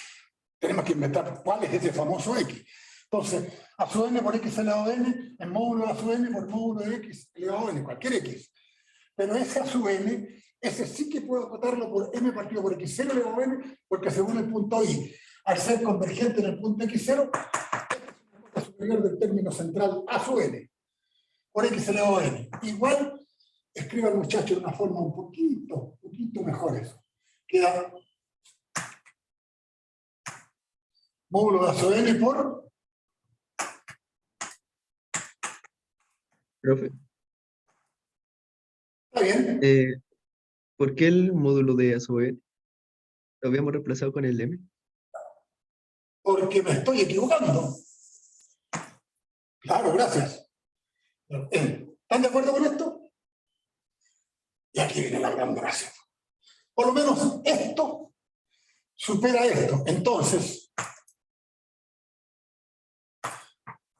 Tenemos que inventar cuál es ese famoso X. Entonces, a sub n por x elevado a n, en módulo a sub n por módulo de x elevado a n, cualquier x. Pero ese a sub n, ese sí que puedo acotarlo por m partido por x0 elevado a n, porque según el punto I, al ser convergente en el punto x0, es superior del término central a sub n, por x elevado a n. Igual escriba el muchacho de una forma un poquito mejor eso. Queda módulo de ASON por... Profe, ¿Está bien? ¿por qué el módulo de ASOE lo habíamos reemplazado con el M? Porque me estoy equivocando. Claro, gracias. ¿Están de acuerdo con esto? Y aquí viene la gran gracia. Por lo menos esto supera esto. Entonces,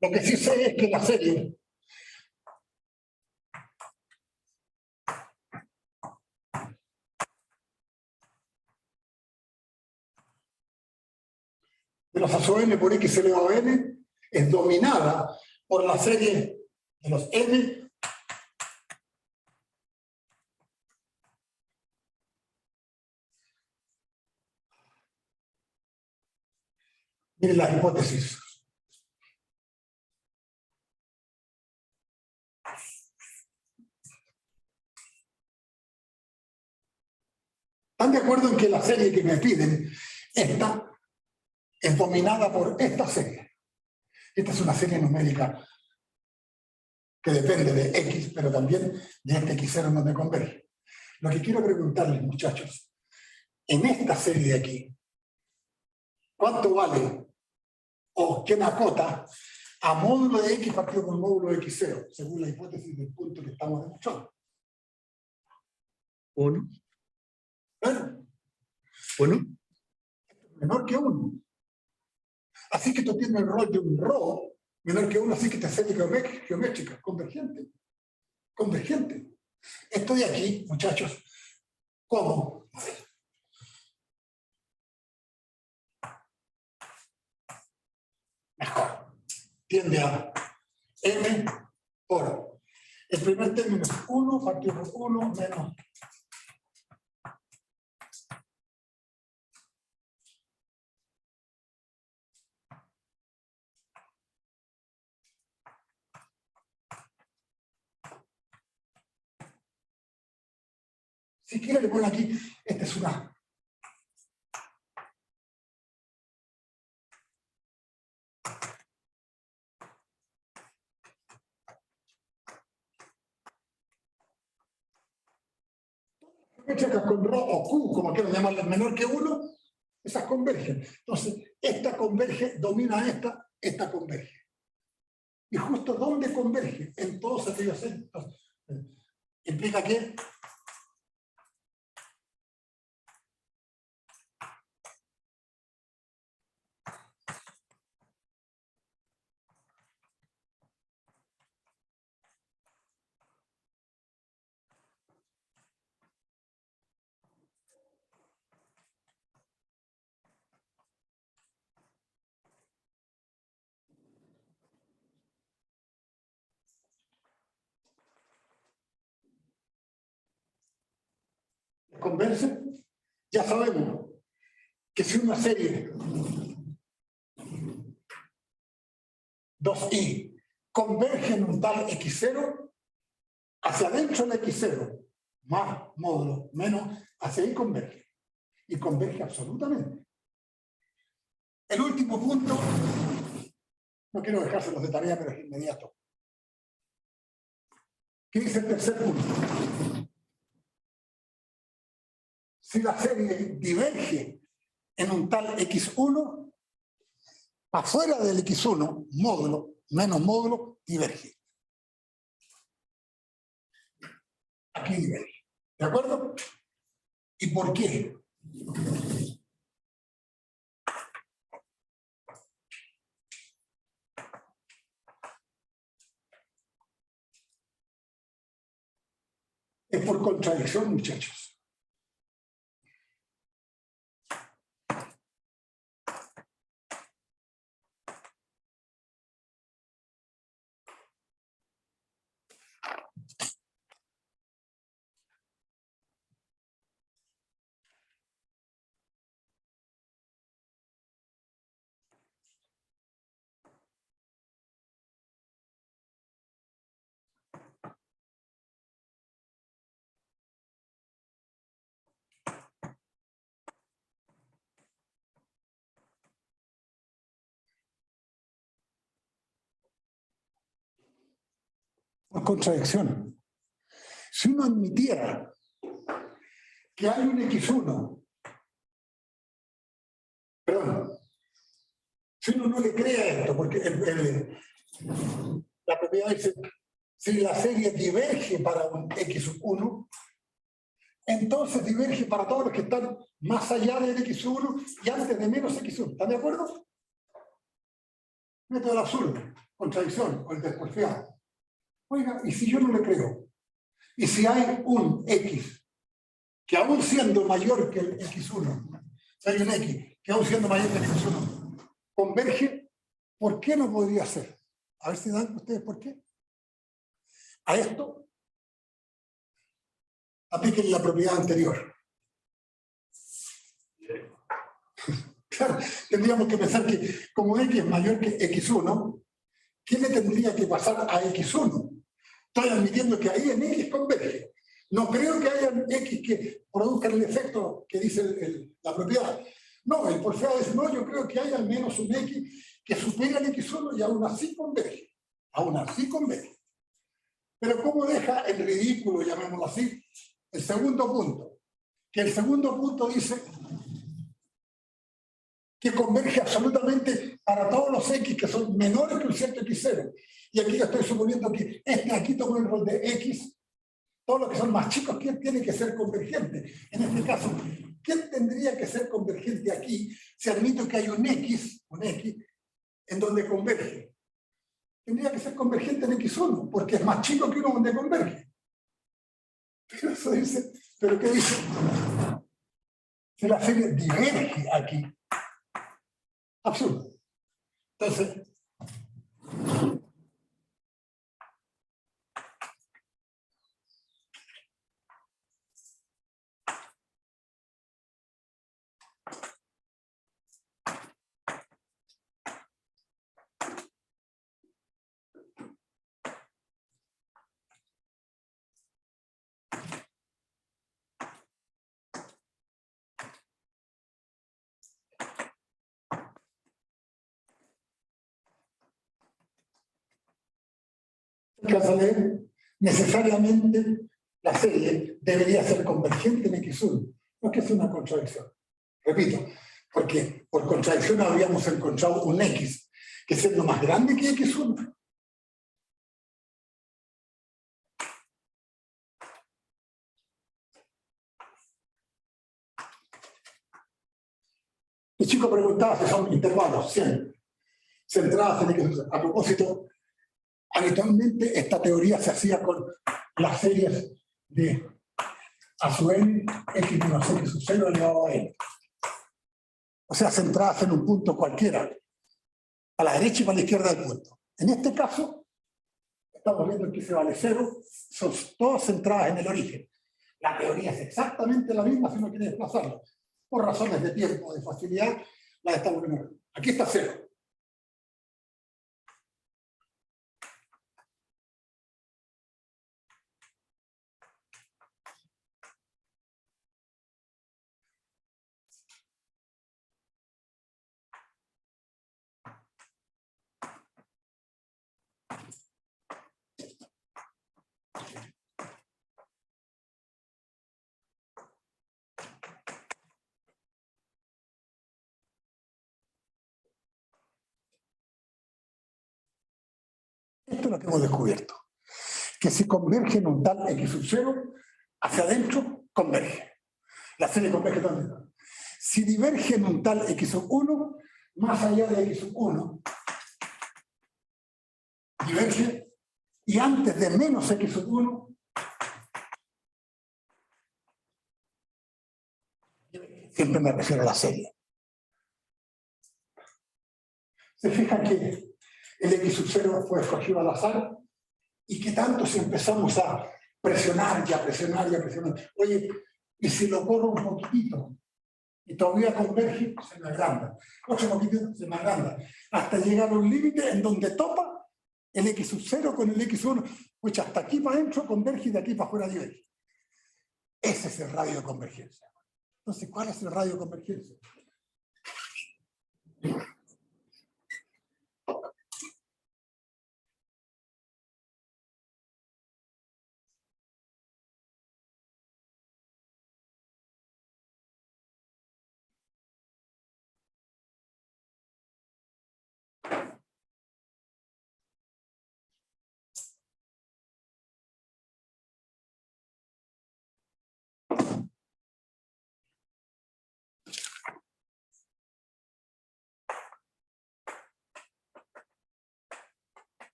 lo que sí sé es que la serie de los ASON por X elevado a N es dominada por la serie de los N miren la hipótesis. ¿Están de acuerdo en que la serie que me piden, esta, es dominada por esta serie? Esta es una serie numérica que depende de X, pero también de este X0 donde converge. Lo que quiero preguntarles, muchachos, en esta serie de aquí, ¿cuánto vale o qué me acota a módulo de X partido por módulo de X0, según la hipótesis del punto que estamos demostrando? 1, Bueno, 1. menor que 1. Así que tú tienes el rol de un RO menor que 1, así que te serie geométrica, convergente. Convergente. Estoy aquí, muchachos, como mejor. Tiende a M por. El primer término es 1 partido por 1 menos si quiere le pongo aquí, esta es una. Geométricas con ρ o Q, como quieran llamarlas, menor que 1, esas convergen. Entonces, esta converge, domina a esta converge. ¿Y justo dónde converge? En todos aquellos centros. Implica que converge. Ya sabemos que si una serie 2i converge en un tal x0, hacia adentro del x0, más módulo, menos, hacia ahí converge. Y converge absolutamente. El último punto, no quiero dejárselos de tarea, pero es inmediato. ¿Qué dice el tercer punto? Si la serie diverge en un tal x1, afuera del x1, módulo, menos módulo, diverge. Aquí diverge. ¿De acuerdo? ¿Y por qué? Es por contradicción, muchachos. No es contradicción. Si uno admitiera que hay un X1, perdón, si uno no le cree a esto, porque la propiedad dice, si la serie diverge para un X1, entonces diverge para todos los que están más allá del X1 y antes de menos X1. ¿Están de acuerdo? Método del absurdo, contradicción o el desconfiado. Oiga, ¿y si yo no le creo? ¿Y si hay un X que aún siendo mayor que el X1, si hay un X que aún siendo mayor que el X1, converge? ¿Por qué no podría ser? A ver si dan ustedes por qué. A esto apliquen la propiedad anterior. Claro, tendríamos que pensar que como X es mayor que X1, ¿qué le tendría que pasar a X1? Estoy admitiendo que ahí en X converge. No creo que haya X que produzcan el efecto que dice la propiedad. No, el porfiado dice, no, yo creo que hay al menos un X que supera el X1 y aún así converge. Aún así converge. Pero ¿cómo deja el ridículo, llamémoslo así, el segundo punto? Que el segundo punto dice que converge absolutamente para todos los X que son menores que un cierto X0. Y aquí yo estoy suponiendo que aquí toma el rol de X, todos los que son más chicos, ¿quién tiene que ser convergente? En este caso, ¿quién tendría que ser convergente aquí si admito que hay un X en donde converge? Tendría que ser convergente en X1, porque es más chico que uno donde converge. Pero eso dice, ¿pero qué dice? Si la serie diverge aquí. Absurdo. Entonces, necesariamente la serie debería ser convergente en X1. No es que sea una contradicción. Repito, porque por contradicción habríamos encontrado un X que siendo más grande que X1. El chico preguntaba si son intervalos, siempre, centradas en X1. A propósito, habitualmente esta teoría se hacía con las series de a su n, x menos x sub 0 elevado a n. O sea, centradas en un punto cualquiera, a la derecha y para la izquierda del punto. En este caso, estamos viendo que se vale 0, son todas centradas en el origen. La teoría es exactamente la misma si uno quiere desplazarlo. Por razones de tiempo, de facilidad, la estamos viendo. Aquí está 0. Esto es lo que hemos descubierto. Que si converge en un tal x sub 0, hacia adentro converge. La serie converge también. Si diverge en un tal x sub 1, más allá de x sub 1, diverge, y antes de menos x sub 1, siempre me refiero a la serie. Se fijan que el x sub 0 fue escogido al azar, y que tanto si empezamos a presionar y a presionar y a presionar. Oye, y si lo corro un poquitito y todavía converge, se me agranda. Otro poquitito, se me agranda. Hasta llegar a un límite en donde topa el x sub 0 con el x 1, pues hasta aquí para adentro converge y de aquí para afuera diverge. Ese es el radio de convergencia. Entonces, ¿cuál es el radio de convergencia?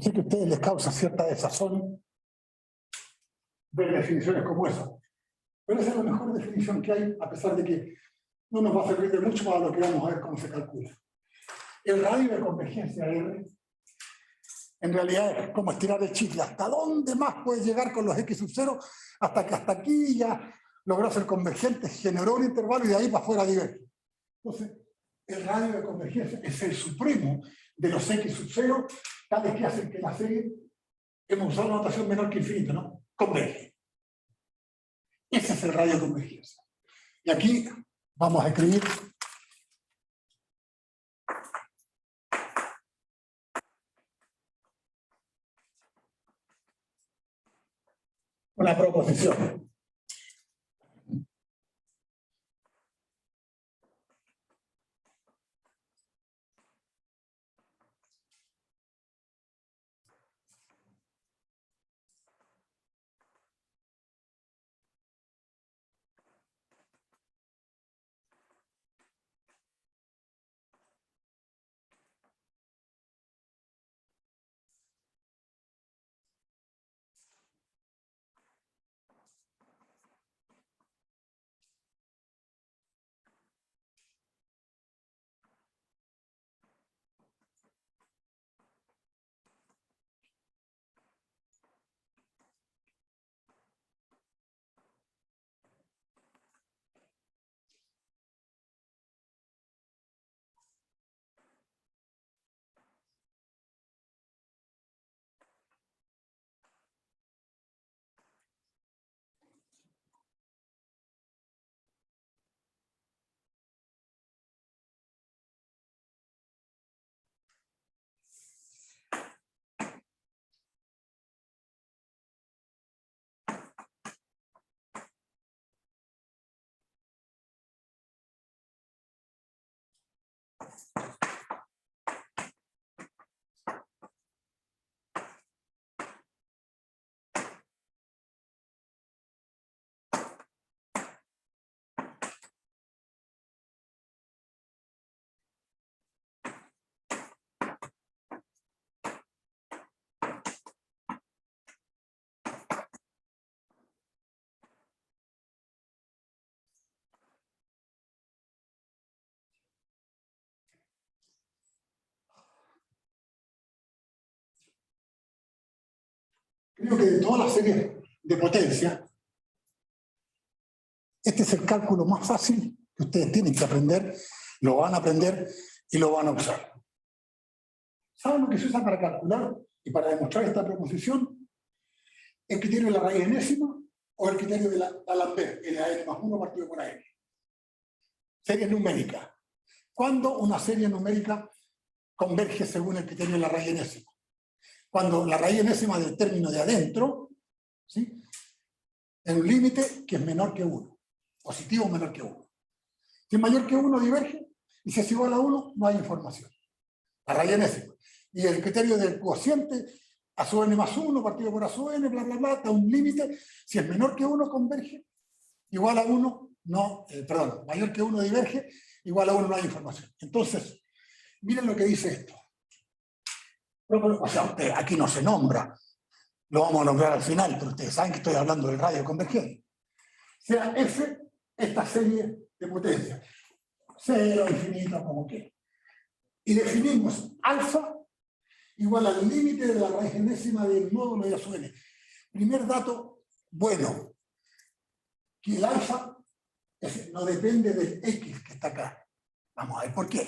Sé que a ustedes les causa cierta desazón ver definiciones como esa. Pero esa es la mejor definición que hay, a pesar de que no nos va a servir de mucho para lo que vamos a ver cómo se calcula. El radio de convergencia R, en realidad es como estirar el chicle. ¿Hasta dónde más puede llegar con los X sub 0? Hasta que hasta aquí ya logró ser convergente, generó un intervalo y de ahí para afuera diverge. Entonces, el radio de convergencia es el supremo de los X sub 0, tales que hacen que la serie, hemos usado una notación menor que infinito, ¿no? Converge. Ese es el radio de convergencia. Y aquí vamos a escribir una proposición. Creo que de todas las series de potencia, este es el cálculo más fácil que ustedes tienen que aprender, lo van a aprender y lo van a usar. ¿Saben lo que se usa para calcular y para demostrar esta proposición? ¿El criterio de la raíz enésima o el criterio de la D'Alembert, LAN más 1 partido por AN? Serie numérica. ¿Cuándo una serie numérica converge según el criterio de la raíz enésima? Cuando la raíz enésima del término de adentro, ¿sí?, en un límite que es menor que 1, positivo o menor que 1. Si es mayor que 1, diverge, y si es igual a 1, no hay información. La raíz enésima. Y el criterio del cociente, a sub n más 1, partido por a sub n, bla, bla, bla, da un límite. Si es menor que 1, converge, igual a 1, no, mayor que 1 diverge, igual a 1 no hay información. Entonces, miren lo que dice esto. O sea, aquí no se nombra, lo vamos a nombrar al final, pero ustedes saben que estoy hablando del radio convergente. Sea F, esta serie de potencia, 0, infinito, como que. Y definimos alfa igual al límite de la raíz enésima del módulo de a sub n. Primer dato, bueno, que el alfa no depende del x que está acá. Vamos a ver por qué.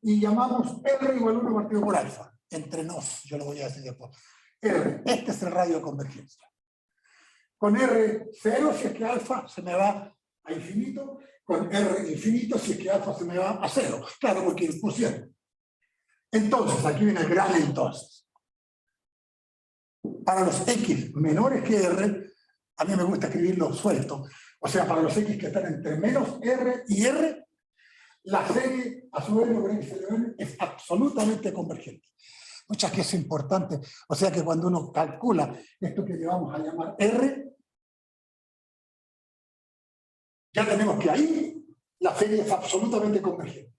Y llamamos R igual a 1 partido por alfa. Entre nos, yo lo voy a decir después. R, este es el radio de convergencia. Con R 0 si es que alfa se me va a infinito, con R infinito si es que alfa se me va a 0. Claro, porque es posible. Entonces, aquí viene el gran entonces. Para los X menores que R, a mí me gusta escribirlo suelto, o sea, para los X que están entre menos R y R, la serie a su n por x n es absolutamente convergente. Muchas que es importante, o sea que cuando uno calcula esto que le vamos a llamar R, ya tenemos que ahí la serie es absolutamente convergente.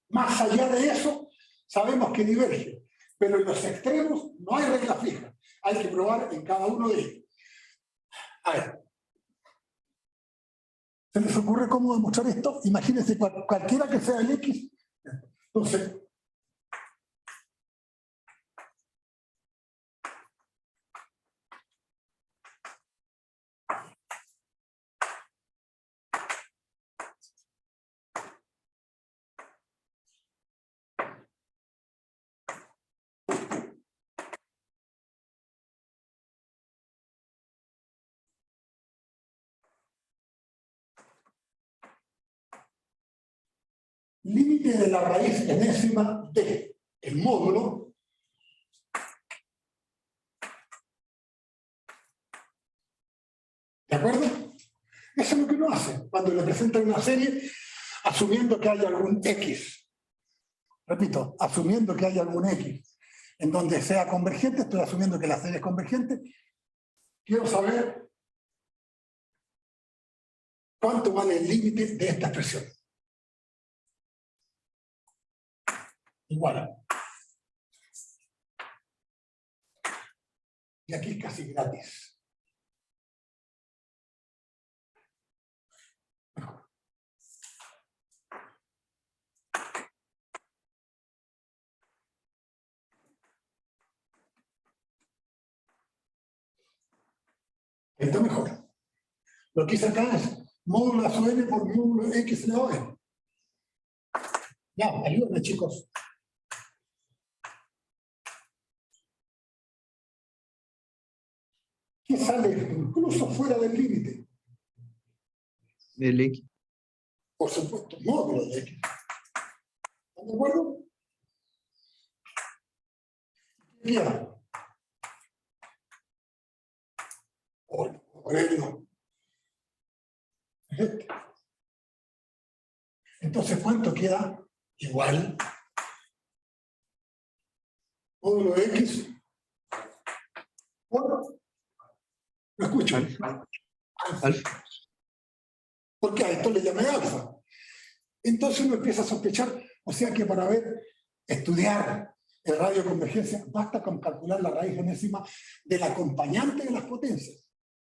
Más allá de eso, sabemos que diverge, Pero en los extremos no hay regla fija. Hay que probar en cada uno de ellos. A ver. ¿Se les ocurre cómo demostrar esto? Imagínense cualquiera que sea el X. Entonces, límite de la raíz enésima de el módulo ¿de acuerdo? Eso es lo que uno hace cuando le presentan una serie asumiendo que hay algún X. Repito, asumiendo que hay algún X en donde sea convergente, estoy asumiendo que la serie es convergente. Quiero saber cuánto vale el límite de esta expresión. Igual. Y aquí es casi gratis. Esto mejor. Lo que hice acá es módulo a su n por módulo x elevado a n. Ya, ayúdenme, chicos. ¿Qué sale esto? Incluso fuera del límite. El X. Por supuesto, módulo de x. ¿Están de acuerdo? ¿Qué queda? Aurelio. Entonces, ¿cuánto queda? Igual. Módulo de x. Por. ¿Me escuchan? Alfa. Porque a esto le llamé alfa. Entonces uno empieza a sospechar, o sea que para estudiar el radio de convergencia, basta con calcular la raíz enésima del acompañante de las potencias,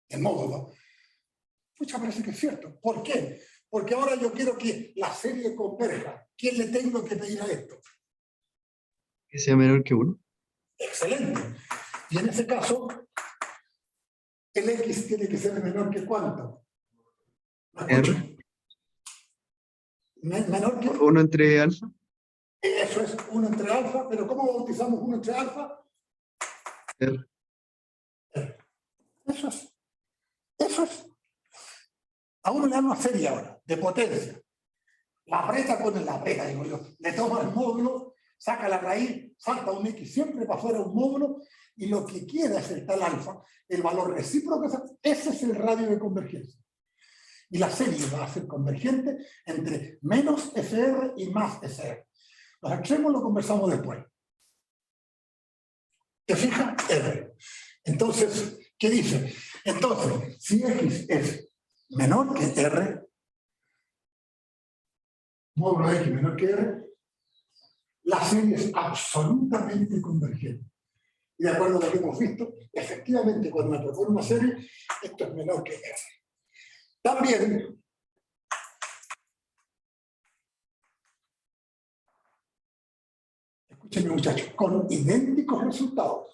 el módulo. Pucha, parece que es cierto. ¿Por qué? Porque ahora yo quiero que la serie converja. ¿Quién le tengo que pedir a esto? Que sea menor que 1. Excelente. Y en ese caso, el X tiene que ser menor que ¿cuánto? R. Menor que 1 entre alfa. Eso es 1 entre alfa, pero ¿cómo bautizamos 1 entre alfa? R. Eso es. Eso es. A uno le dan una serie ahora, de potencia. La aprieta con la aprieta, digo yo. Le toma el módulo, saca la raíz, salta un X siempre para afuera un módulo, y lo que quiere es el tal alfa, el valor recíproco, ese es el radio de convergencia. Y la serie va a ser convergente entre menos SR y más SR. Los extremos lo conversamos después. ¿Te fijas? R. Entonces, ¿qué dice? Entonces, si X es menor que R, módulo X menor que R, la serie es absolutamente convergente. Y de acuerdo a lo que hemos visto, efectivamente, cuando me propone una serie, esto es menor que R. También, escúchenme muchachos, con idénticos resultados.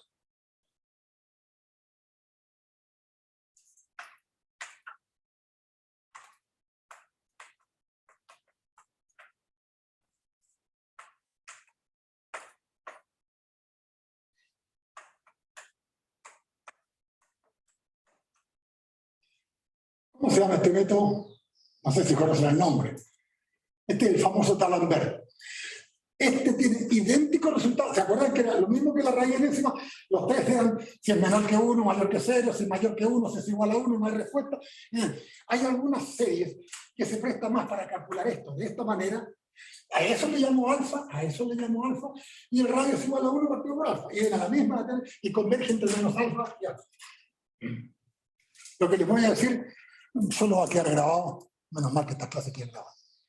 ¿Cómo se llama este método? No sé si conocen el nombre. Este es el famoso D'Alembert. Este tiene idénticos resultados. ¿Se acuerdan que era lo mismo que la raíz enésima? Los test eran si es menor que 1, mayor que 0, si es mayor que 1, si es igual a 1, no hay respuesta. Bien, hay algunas series que se prestan más para calcular esto. De esta manera, a eso le llamo alfa, a eso le llamo alfa, y el radio es igual a 1 partido por alfa. Y viene a la misma y converge entre menos alfa y alfa. Lo que les voy a decir solo va a quedar grabado, menos mal que estas clases quedan grabadas.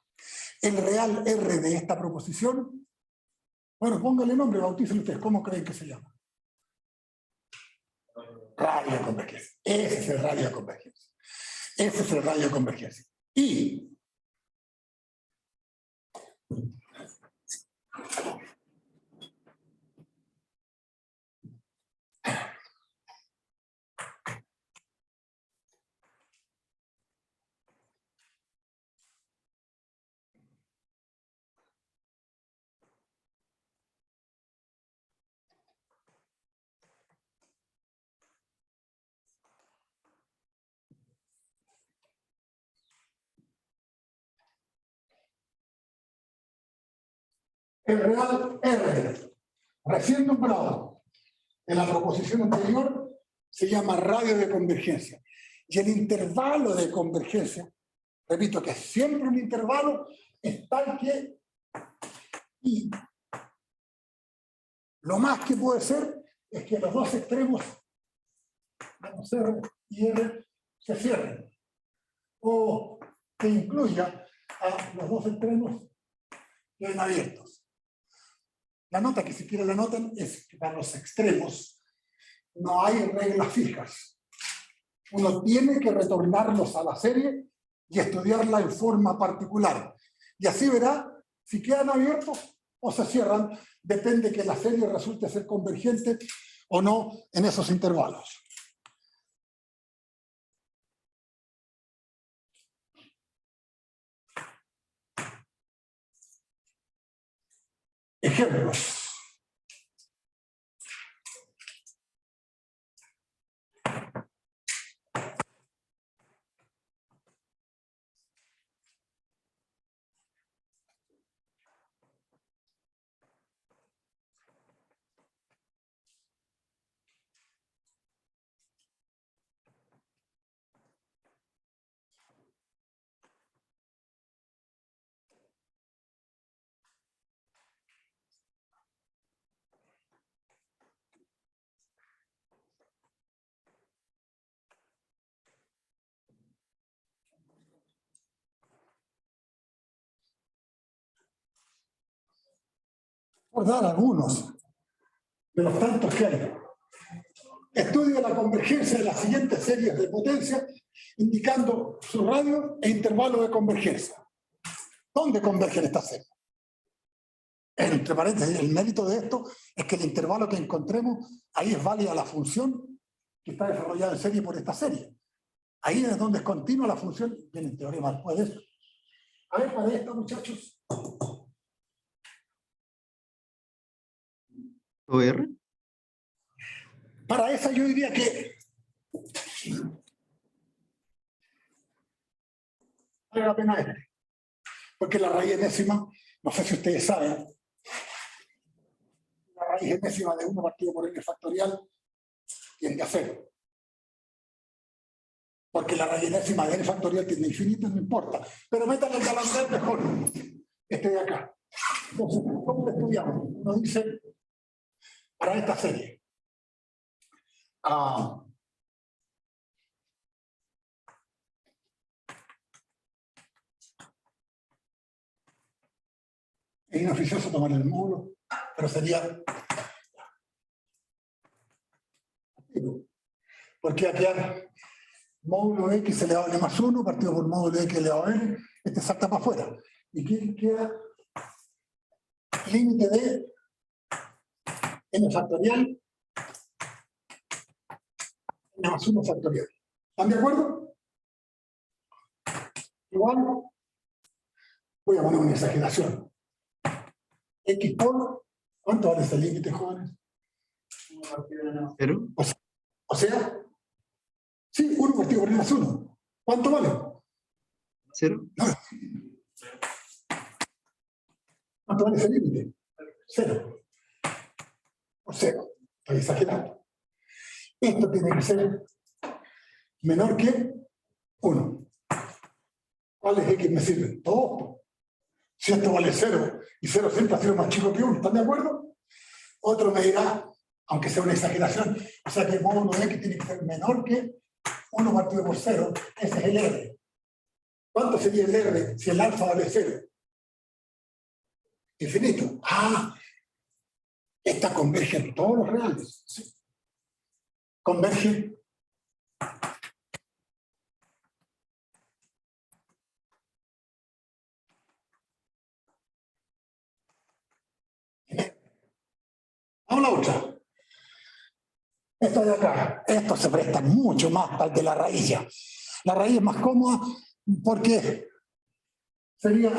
El real R de esta proposición Bueno, póngale nombre, bautícenlo ustedes. ¿Cómo creen que se llama? Radio de convergencia. Ese es el radio de convergencia. Ese es el radio de convergencia. Y el real R, recién nombrado en la proposición anterior, se llama radio de convergencia. Y el intervalo de convergencia, repito que es siempre un intervalo, es tal que y lo más que puede ser es que los dos extremos, vamos, R y R, se cierren. O que incluya a los dos extremos que queden abiertos. La nota, que si quieren la notan, es que para los extremos no hay reglas fijas. Uno tiene que retornarlos a la serie y estudiarla en forma particular. Y así verá si quedan abiertos o se cierran, depende que la serie resulte ser convergente o no en esos intervalos. Ejemplos. Por dar algunos de los tantos que hay. Estudia la convergencia de las siguientes series de potencia, indicando su radio e intervalo de convergencia. ¿Dónde convergen estas series? Entre paréntesis, el mérito de esto es que el intervalo que encontremos, ahí es válida la función que está desarrollada en serie por esta serie. Ahí es donde es continua la función, viene el teorema después de eso. A ver, para esto, muchachos. OR. Para esa yo diría que vale la pena este. Porque la raíz enésima, no sé si ustedes saben, la raíz enésima de 1 partido por n factorial tiende a 0. Porque la raíz enésima de n factorial tiende a infinito, no importa. Pero métanle el calendario mejor. Este de acá. Entonces, ¿cómo lo estudiamos? Uno dice, para esta serie. Es inoficioso tomar el módulo, pero sería... Porque aquí hay módulo X elevado a n más 1, partido por módulo X elevado a n, este salta para afuera. Y aquí queda límite de n factorial, n más 1 factorial. ¿Están de acuerdo? Igual, voy a poner una exageración. X por, ¿cuánto vale ese límite, jóvenes? 0. O sea, sí, 1 partido por n más 1. ¿Cuánto vale? 0. No. ¿Cuánto vale ese límite? 0. Por 0. Estoy exagerando. Esto tiene que ser menor que 1. ¿Cuáles X me sirven? Todos. Si esto vale 0 y 0 siempre ha sido más chico que 1, ¿están de acuerdo? Otro me dirá, aunque sea una exageración, o sea que el módulo X tiene que ser menor que 1 partido por 0, ese es el R. ¿Cuánto sería el R si el alfa vale 0? Infinito. Esta converge en todos los reales. ¿Sí? Converge a la otra. Esta de acá, esto se presta mucho más para el de la raíz ya. La raíz es más cómoda porque sería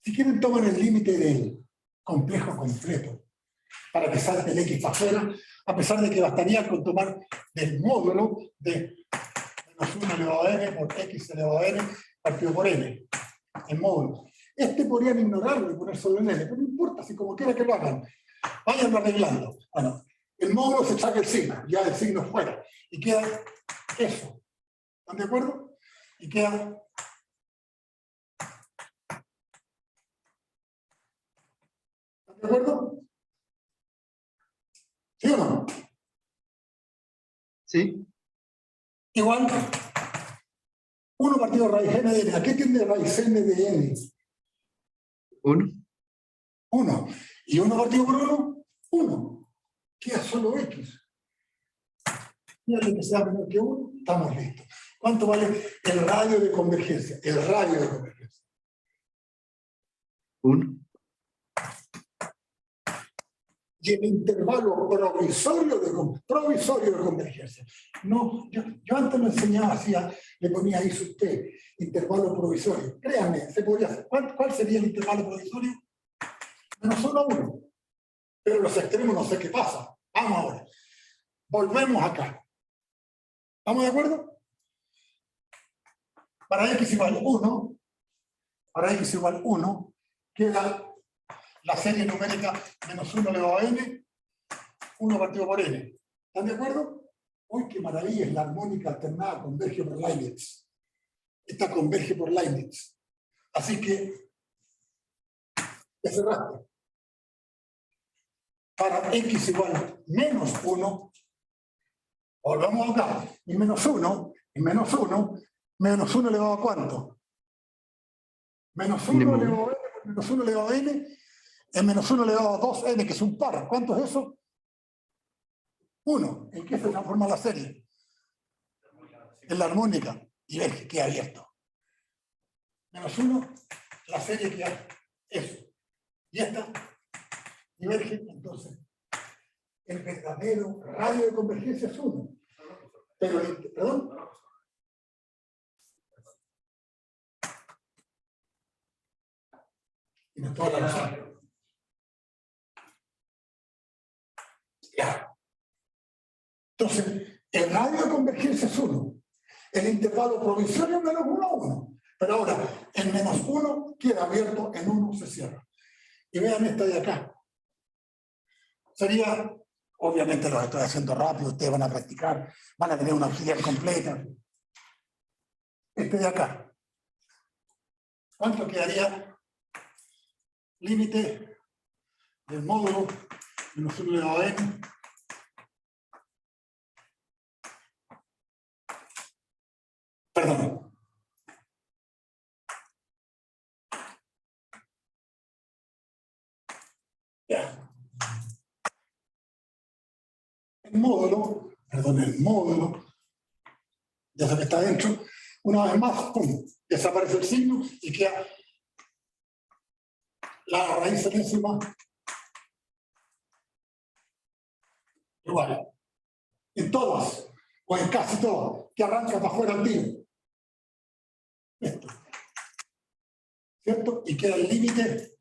si quieren toman el límite del complejo completo para que salte el X para afuera, a pesar de que bastaría con tomar del módulo de menos 1 elevado a n por X elevado a n partido por n, el módulo. Este podrían ignorarlo y poner solo en n, pero no importa, si como quiera que lo hagan, vayan arreglando. Bueno, el módulo se saca el signo, ya el signo fuera, y queda eso. ¿Están de acuerdo? Y queda... ¿Están de acuerdo? ¿Sí o no? Sí, Igual, 1 partido raíz n de n. ¿A qué tiende raíz n de n? 1. 1. Y 1 partido por 1, 1. Queda solo x. Fíjate que sea menor que 1, estamos listos. ¿Cuánto vale el radio de convergencia? El radio de convergencia. 1. Y el intervalo provisorio de convergencia. No, yo antes lo enseñaba así, le ponía ahí usted, intervalo provisorio. Créanme, se podría hacer. ¿Cuál sería el intervalo provisorio? Menos 1 a 1. Pero los extremos no sé qué pasa. Vamos ahora. Volvemos acá. ¿Estamos de acuerdo? Para x igual 1, para x igual 1, queda la serie numérica menos 1 elevado a n, 1 partido por n. ¿Están de acuerdo? ¡Uy, qué maravilla! Es la armónica alternada, converge por Leibniz. Esta converge por Leibniz. Así que, ya cerraste. Para x igual menos 1, volvamos acá. Y menos 1, menos 1 elevado a ¿cuánto? Menos 1 elevado a n, menos 1 elevado a n, es menos 1 elevado a 2n, que es un par. ¿Cuánto es eso? 1. ¿En qué se transforma la serie? En la armónica. Y ves que queda abierto. Menos 1, la serie queda eso. Y esta diverge, entonces. El verdadero radio de convergencia es 1. Pero, perdón. Y no toda la razón. Ya. Entonces, el radio de convergencia es 1. El intervalo provisorio es menos 1 a 1. Pero ahora, el menos 1 queda abierto, en 1 se cierra. Y vean esta de acá. Sería, obviamente lo estoy haciendo rápido, ustedes van a practicar, van a tener una auxiliar completa. Este de acá. ¿Cuánto quedaría? Límite del módulo menos 1 elevado a n. Perdón. Ya. El módulo, ya se que está dentro, una vez más, pum, desaparece el signo y queda la raíz enésima igual. En todas, o en casi todas, que arranca para afuera el tiro. Esto. ¿Cierto? Y queda el límite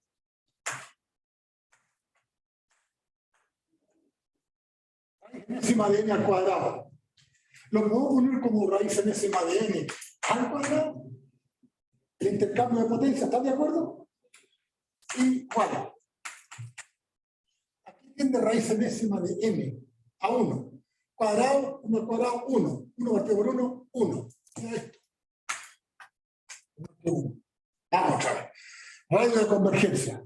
raíz enésima de n al cuadrado. Lo puedo poner como raíz enésima de n al cuadrado. El intercambio de potencia, ¿están de acuerdo? Y bueno, aquí tiende raíz enésima de n a 1. Cuadrado, 1 al cuadrado, 1. 1 partido por 1, 1. Mira esto. 1. Vamos otra vez. Radio de convergencia.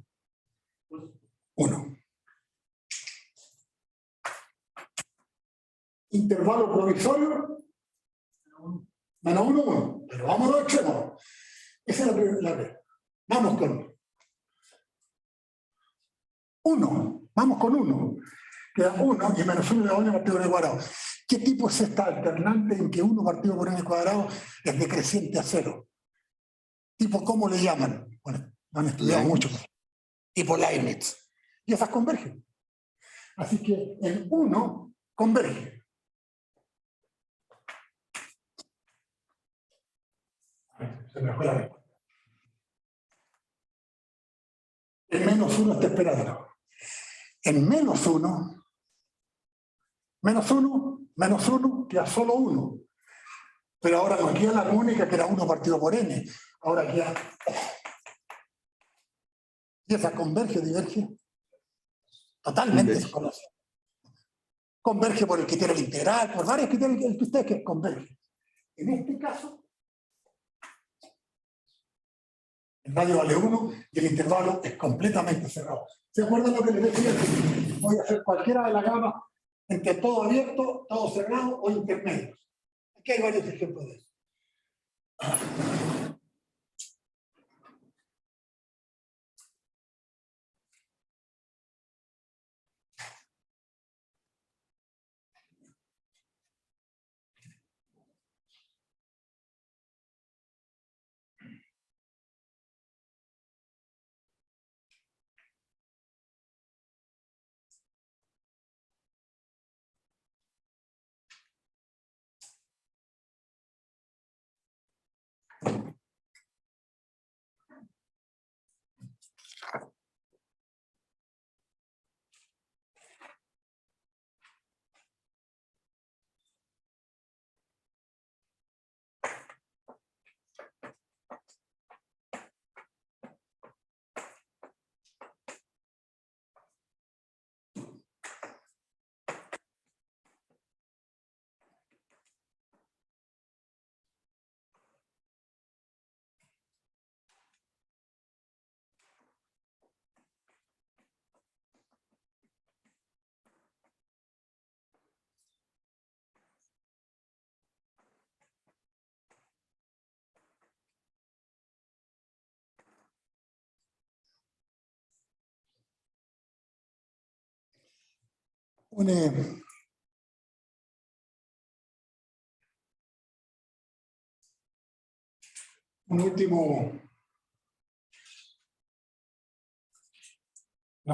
1. Intervalo provisorio. Menos 1, 1. Pero vamos a los extremos. Esa es la primera. Vamos con 1. Vamos con 1. Queda 1 y menos 1 de partido por n cuadrado. ¿Qué tipo es esta alternante en que 1 partido por n cuadrado es decreciente a 0? ¿Tipo cómo le llaman? Bueno, lo han estudiado Leibniz. mucho. Tipo Leibniz. Y esas convergen. Así que el 1 converge. Se me fue la respuesta. El menos 1 está esperando. En menos 1, menos 1, queda solo 1. Pero ahora no queda la única que era 1 partido por n. Ahora queda. Y esa converge, diverge. Totalmente Converge. desconocida. Converge por el criterio integral, por varios criterios que ustedes que convergen. En este caso, el radio vale 1 y el intervalo es completamente cerrado. ¿Se acuerdan lo que les decía? Voy a hacer cualquiera de la gama entre todo abierto, todo cerrado o intermedios. Aquí hay varios ejemplos de eso. Una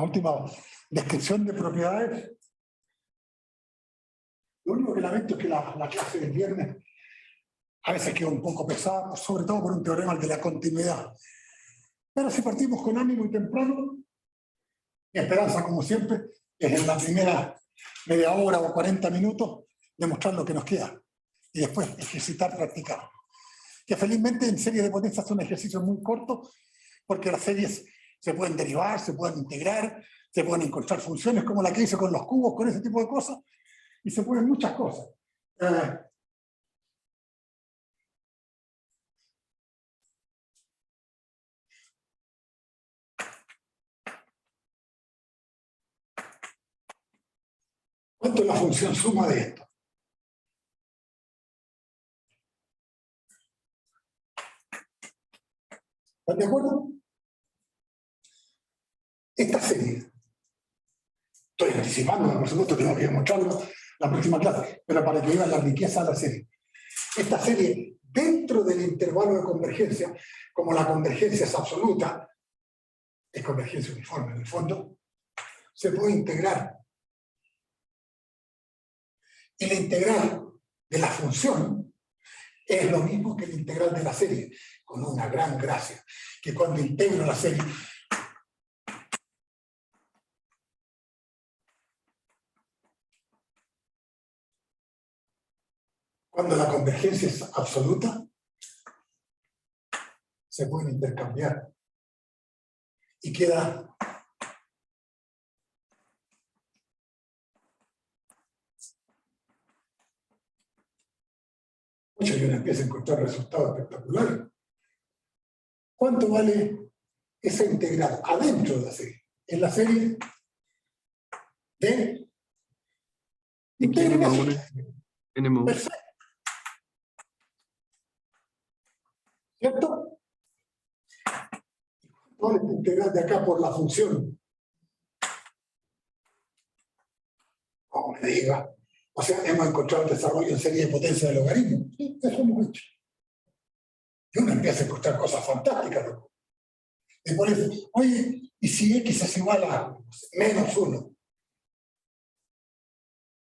última descripción de propiedades. Lo único que lamento es que la clase del viernes a veces queda un poco pesada, sobre todo por un teorema de la continuidad. Pero si partimos con ánimo y temprano, mi esperanza, como siempre, es en la primera media hora o 40 minutos demostrar lo que nos queda y después ejercitar, practicar. Que felizmente en series de potencia son ejercicios muy cortos porque las series se pueden derivar, se pueden integrar, se pueden encontrar funciones como la que hice con los cubos, con ese tipo de cosas, y se pueden muchas cosas. ¿Cuánto es la función suma de esto? ¿Están de acuerdo? Esta serie, estoy anticipando, por supuesto tengo que mostrarlo la próxima clase, pero para que vean la riqueza de la serie. Esta serie, dentro del intervalo de convergencia, como la convergencia es absoluta, es convergencia uniforme en el fondo, se puede integrar. Y la integral de la función es lo mismo que la integral de la serie, con una gran gracia, que cuando integro la serie, cuando la convergencia es absoluta, se pueden intercambiar. Y queda mucho y uno empieza a encontrar resultados espectaculares. ¿Cuánto vale esa integral adentro de la serie? En la serie de N-1, N-1. Perfecto. ¿Cierto? Todo este integral de acá por la función. Como me diga. O sea, hemos encontrado el desarrollo en serie de potencia del logaritmo. Sí, eso hemos hecho. Y uno empieza a encontrar cosas fantásticas. ¿No? Y por eso, oye, ¿y si x es igual a menos 1?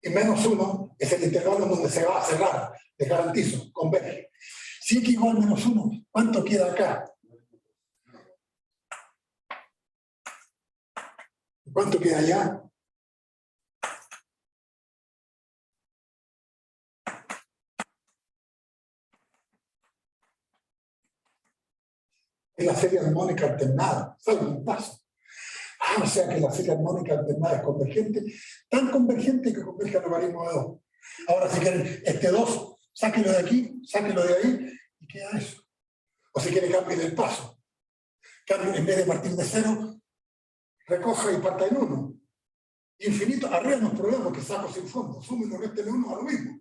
Y menos 1 es el intervalo en donde se va a cerrar, te garantizo, converge. Si x igual a menos 1, ¿cuánto queda acá? ¿Cuánto queda allá? Es la serie armónica alternada, solo un paso. O sea que la serie armónica alternada es convergente, tan convergente que converge al logaritmo de 2. Ahora, si quieren este 2, sáquenlo de aquí, sáquenlo de ahí, y queda eso. O si quieren, cambien el paso. Cambien, en vez de partir de 0, recoja y parta en 1. Infinito, arriba no es problema porque saco sin fondo, sumen y resten de 1 a lo mismo.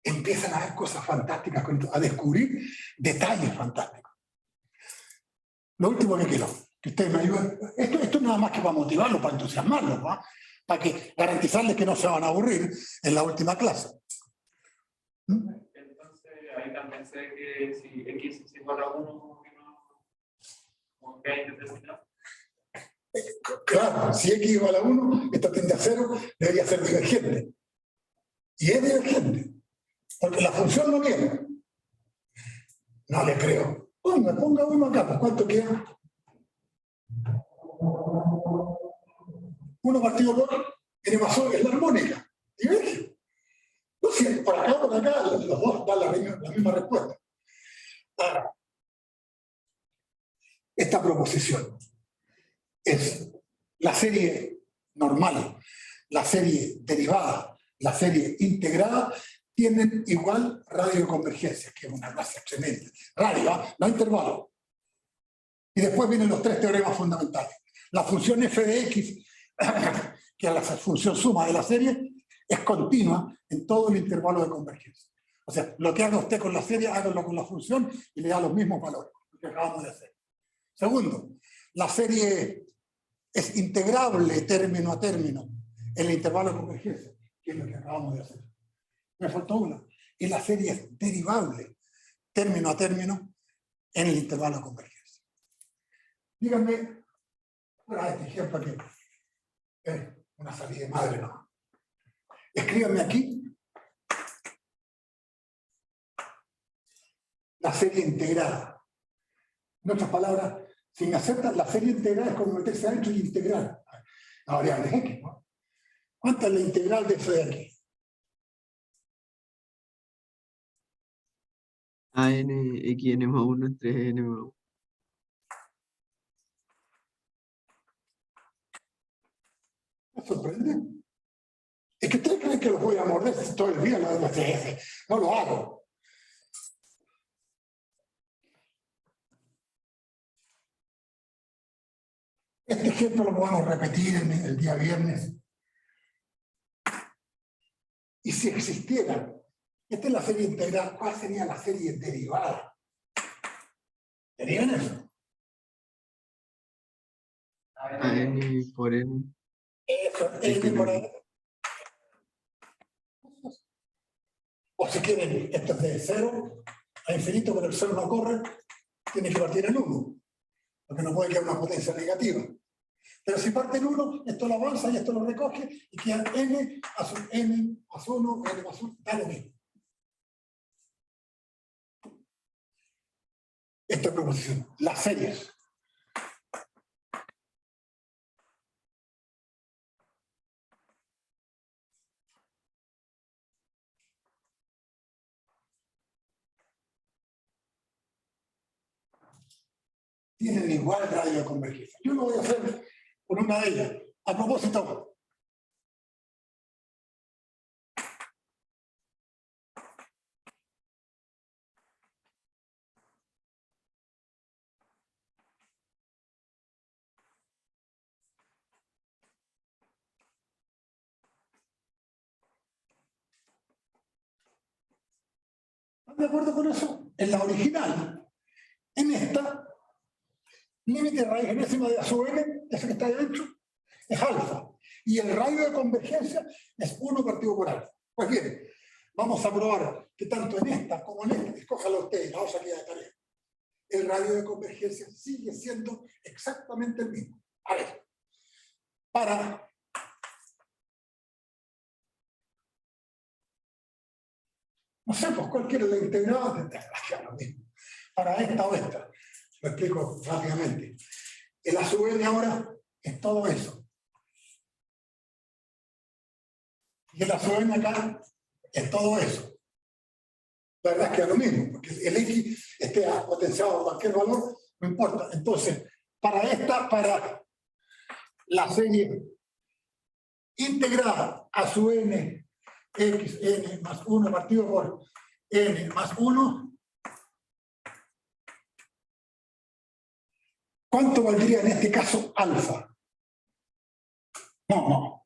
Empiezan a ver cosas fantásticas, a descubrir detalles fantásticos. Lo último que quiero, que ustedes me ayuden, esto nada más que para motivarlos, para entusiasmarlos, ¿no? Para que garantizarles que no se van a aburrir en la última clase. Entonces, ahí también sé que si x es igual a 1, como que hay que determinar. Claro, si x igual a 1, esto tiende a 0, debería ser divergente. Y es divergente, porque la función no viene. No le creo. Ponga 1 acá, pues ¿cuánto queda? 1 partido por n más 1 es la armónica. Diverge. No sé, por acá, los dos dan la misma respuesta. Ahora, esta proposición es la serie normal, la serie derivada, la serie integrada, tienen igual radio de convergencia, que es una gracia tremenda. Radio, no intervalo. Y después vienen los 3 teoremas fundamentales. La función f de x, que es la función suma de la serie, es continua en todo el intervalo de convergencia. O sea, lo que haga usted con la serie, hágalo con la función y le da los mismos valores, lo que acabamos de hacer. Segundo, la serie es integrable término a término en el intervalo de convergencia, que es lo que acabamos de hacer. Me faltó una. Y la serie es derivable término a término en el intervalo de convergencia. Díganme, para este ejemplo que es una salida de madre, ¿no? Escríbanme aquí la serie integrada. En otras palabras, si me aceptan, la serie integrada es como meterse adentro y integrar la variable x, ¿no? ¿Cuánta es la integral de f de aquí? A n, x n más 1 es 3n más 1. ¿Me sorprende? Es que ustedes creen que los voy a morder todo el día, no lo hago. Este ejemplo lo podemos repetir el día viernes. Y si existiera, esta es la serie integral, ¿cuál sería la serie derivada? ¿Tenían eso? A n por n. Eso, n por n. O si quieren, esto es de 0 a infinito, pero el 0 no corre, tiene que partir en 1, porque no puede quedar una potencia negativa. Pero si parte en 1, esto lo avanza y esto lo recoge y queda n más 1, n más 1, da lo mismo. Esta es proposición. Las series. Tienen igual radio de convergencia. Yo lo voy a hacer con una de ellas. A propósito, ¿están de acuerdo con eso? En la original, en esta, Límite de raíz enésima de A sub n, ese que está ahí adentro, es alfa. Y el radio de convergencia es 1 partido por alfa. Pues bien, vamos a probar que tanto en esta como en esta, escójalo usted, la vamos a quedar de tarea. El radio de convergencia sigue siendo exactamente el mismo. A ver, para no sé, pues cualquiera la integrada tendrá lo mismo. Para esta o esta, lo explico rápidamente. El A sub n ahora es todo eso. Y el A sub n acá es todo eso. La verdad es que es lo mismo, porque el X esté potenciado a cualquier valor, no importa. Entonces, para la serie integrada A sub n, x n más 1 partido por n más 1, ¿cuánto valdría en este caso alfa? No.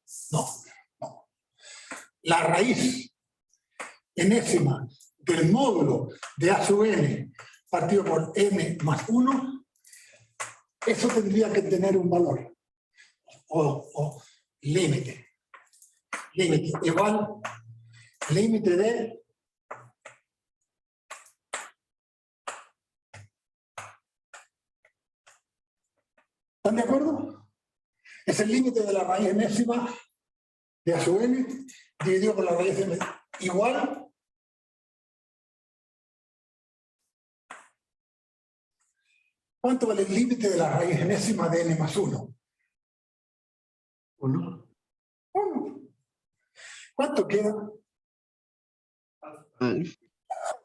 La raíz enésima del módulo de A sub n partido por n más 1, eso tendría que tener un valor. O límite. Límite igual límite de ¿están de acuerdo? Es el límite de la raíz enésima de A sub n dividido por la raíz de n igual ¿cuánto vale el límite de la raíz enésima de n más 1? 1. 1. ¿Cuánto queda? Alfa.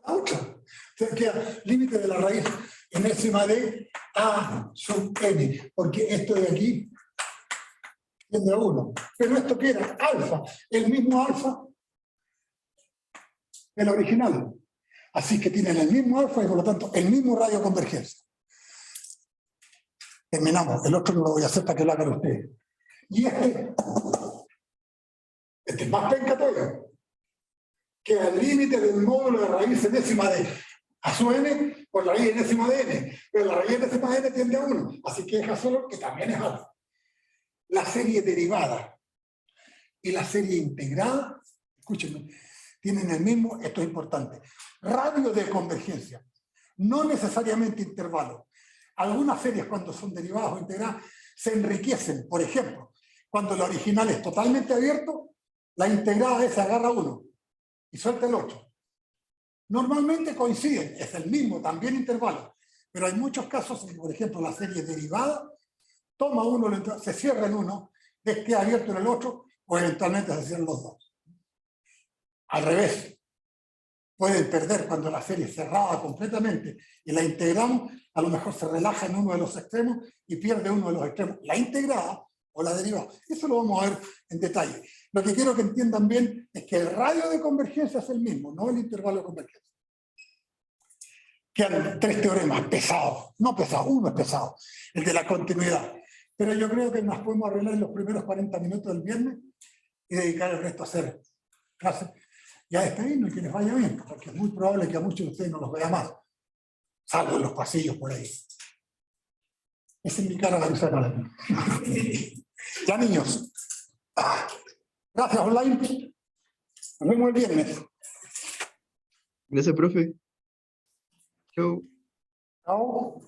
8. Entonces queda límite de la raíz enésima de A sub n, porque esto de aquí tiende a 1. Pero esto queda alfa, el mismo alfa del original. Así que tienen el mismo alfa y por lo tanto el mismo radio de convergencia. Terminamos. El otro no lo voy a hacer para que lo hagan ustedes. Y este es más penca todavía. Que al límite del módulo de raíz enésima de A sub n por la raíz enésima de n. Pero la raíz enésima de n tiende a 1. Así que deja solo que también es alfa. La serie derivada y la serie integrada, escúchenme, tienen el mismo, esto es importante, radio de convergencia. No necesariamente intervalo. Algunas series cuando son derivadas o integradas se enriquecen. Por ejemplo, cuando el original es totalmente abierto, la integrada se agarra 1 y suelta el 8. Normalmente coinciden, es el mismo, también intervalo, pero hay muchos casos, por ejemplo, la serie derivada, toma 1, se cierra en 1, queda abierto en el otro, o eventualmente se cierran los dos. Al revés, pueden perder cuando la serie es cerrada completamente y la integramos, a lo mejor se relaja en uno de los extremos y pierde uno de los extremos, la integrada o la derivada. Eso lo vamos a ver en detalle. Lo que quiero que entiendan bien es que el radio de convergencia es el mismo, no el intervalo de convergencia. Quedan 3 teoremas pesados, no pesados, uno es pesado, el de la continuidad. Pero yo creo que nos podemos arreglar en los primeros 40 minutos del viernes y dedicar el resto a hacer clases. Y a despedirnos y que les vaya bien, porque es muy probable que a muchos de ustedes no los vea más, salvo en los pasillos por ahí. Esa es mi cara la que saca. Ya, niños. Gracias, online. Nos vemos el viernes. Gracias, profe. Chau. Chao.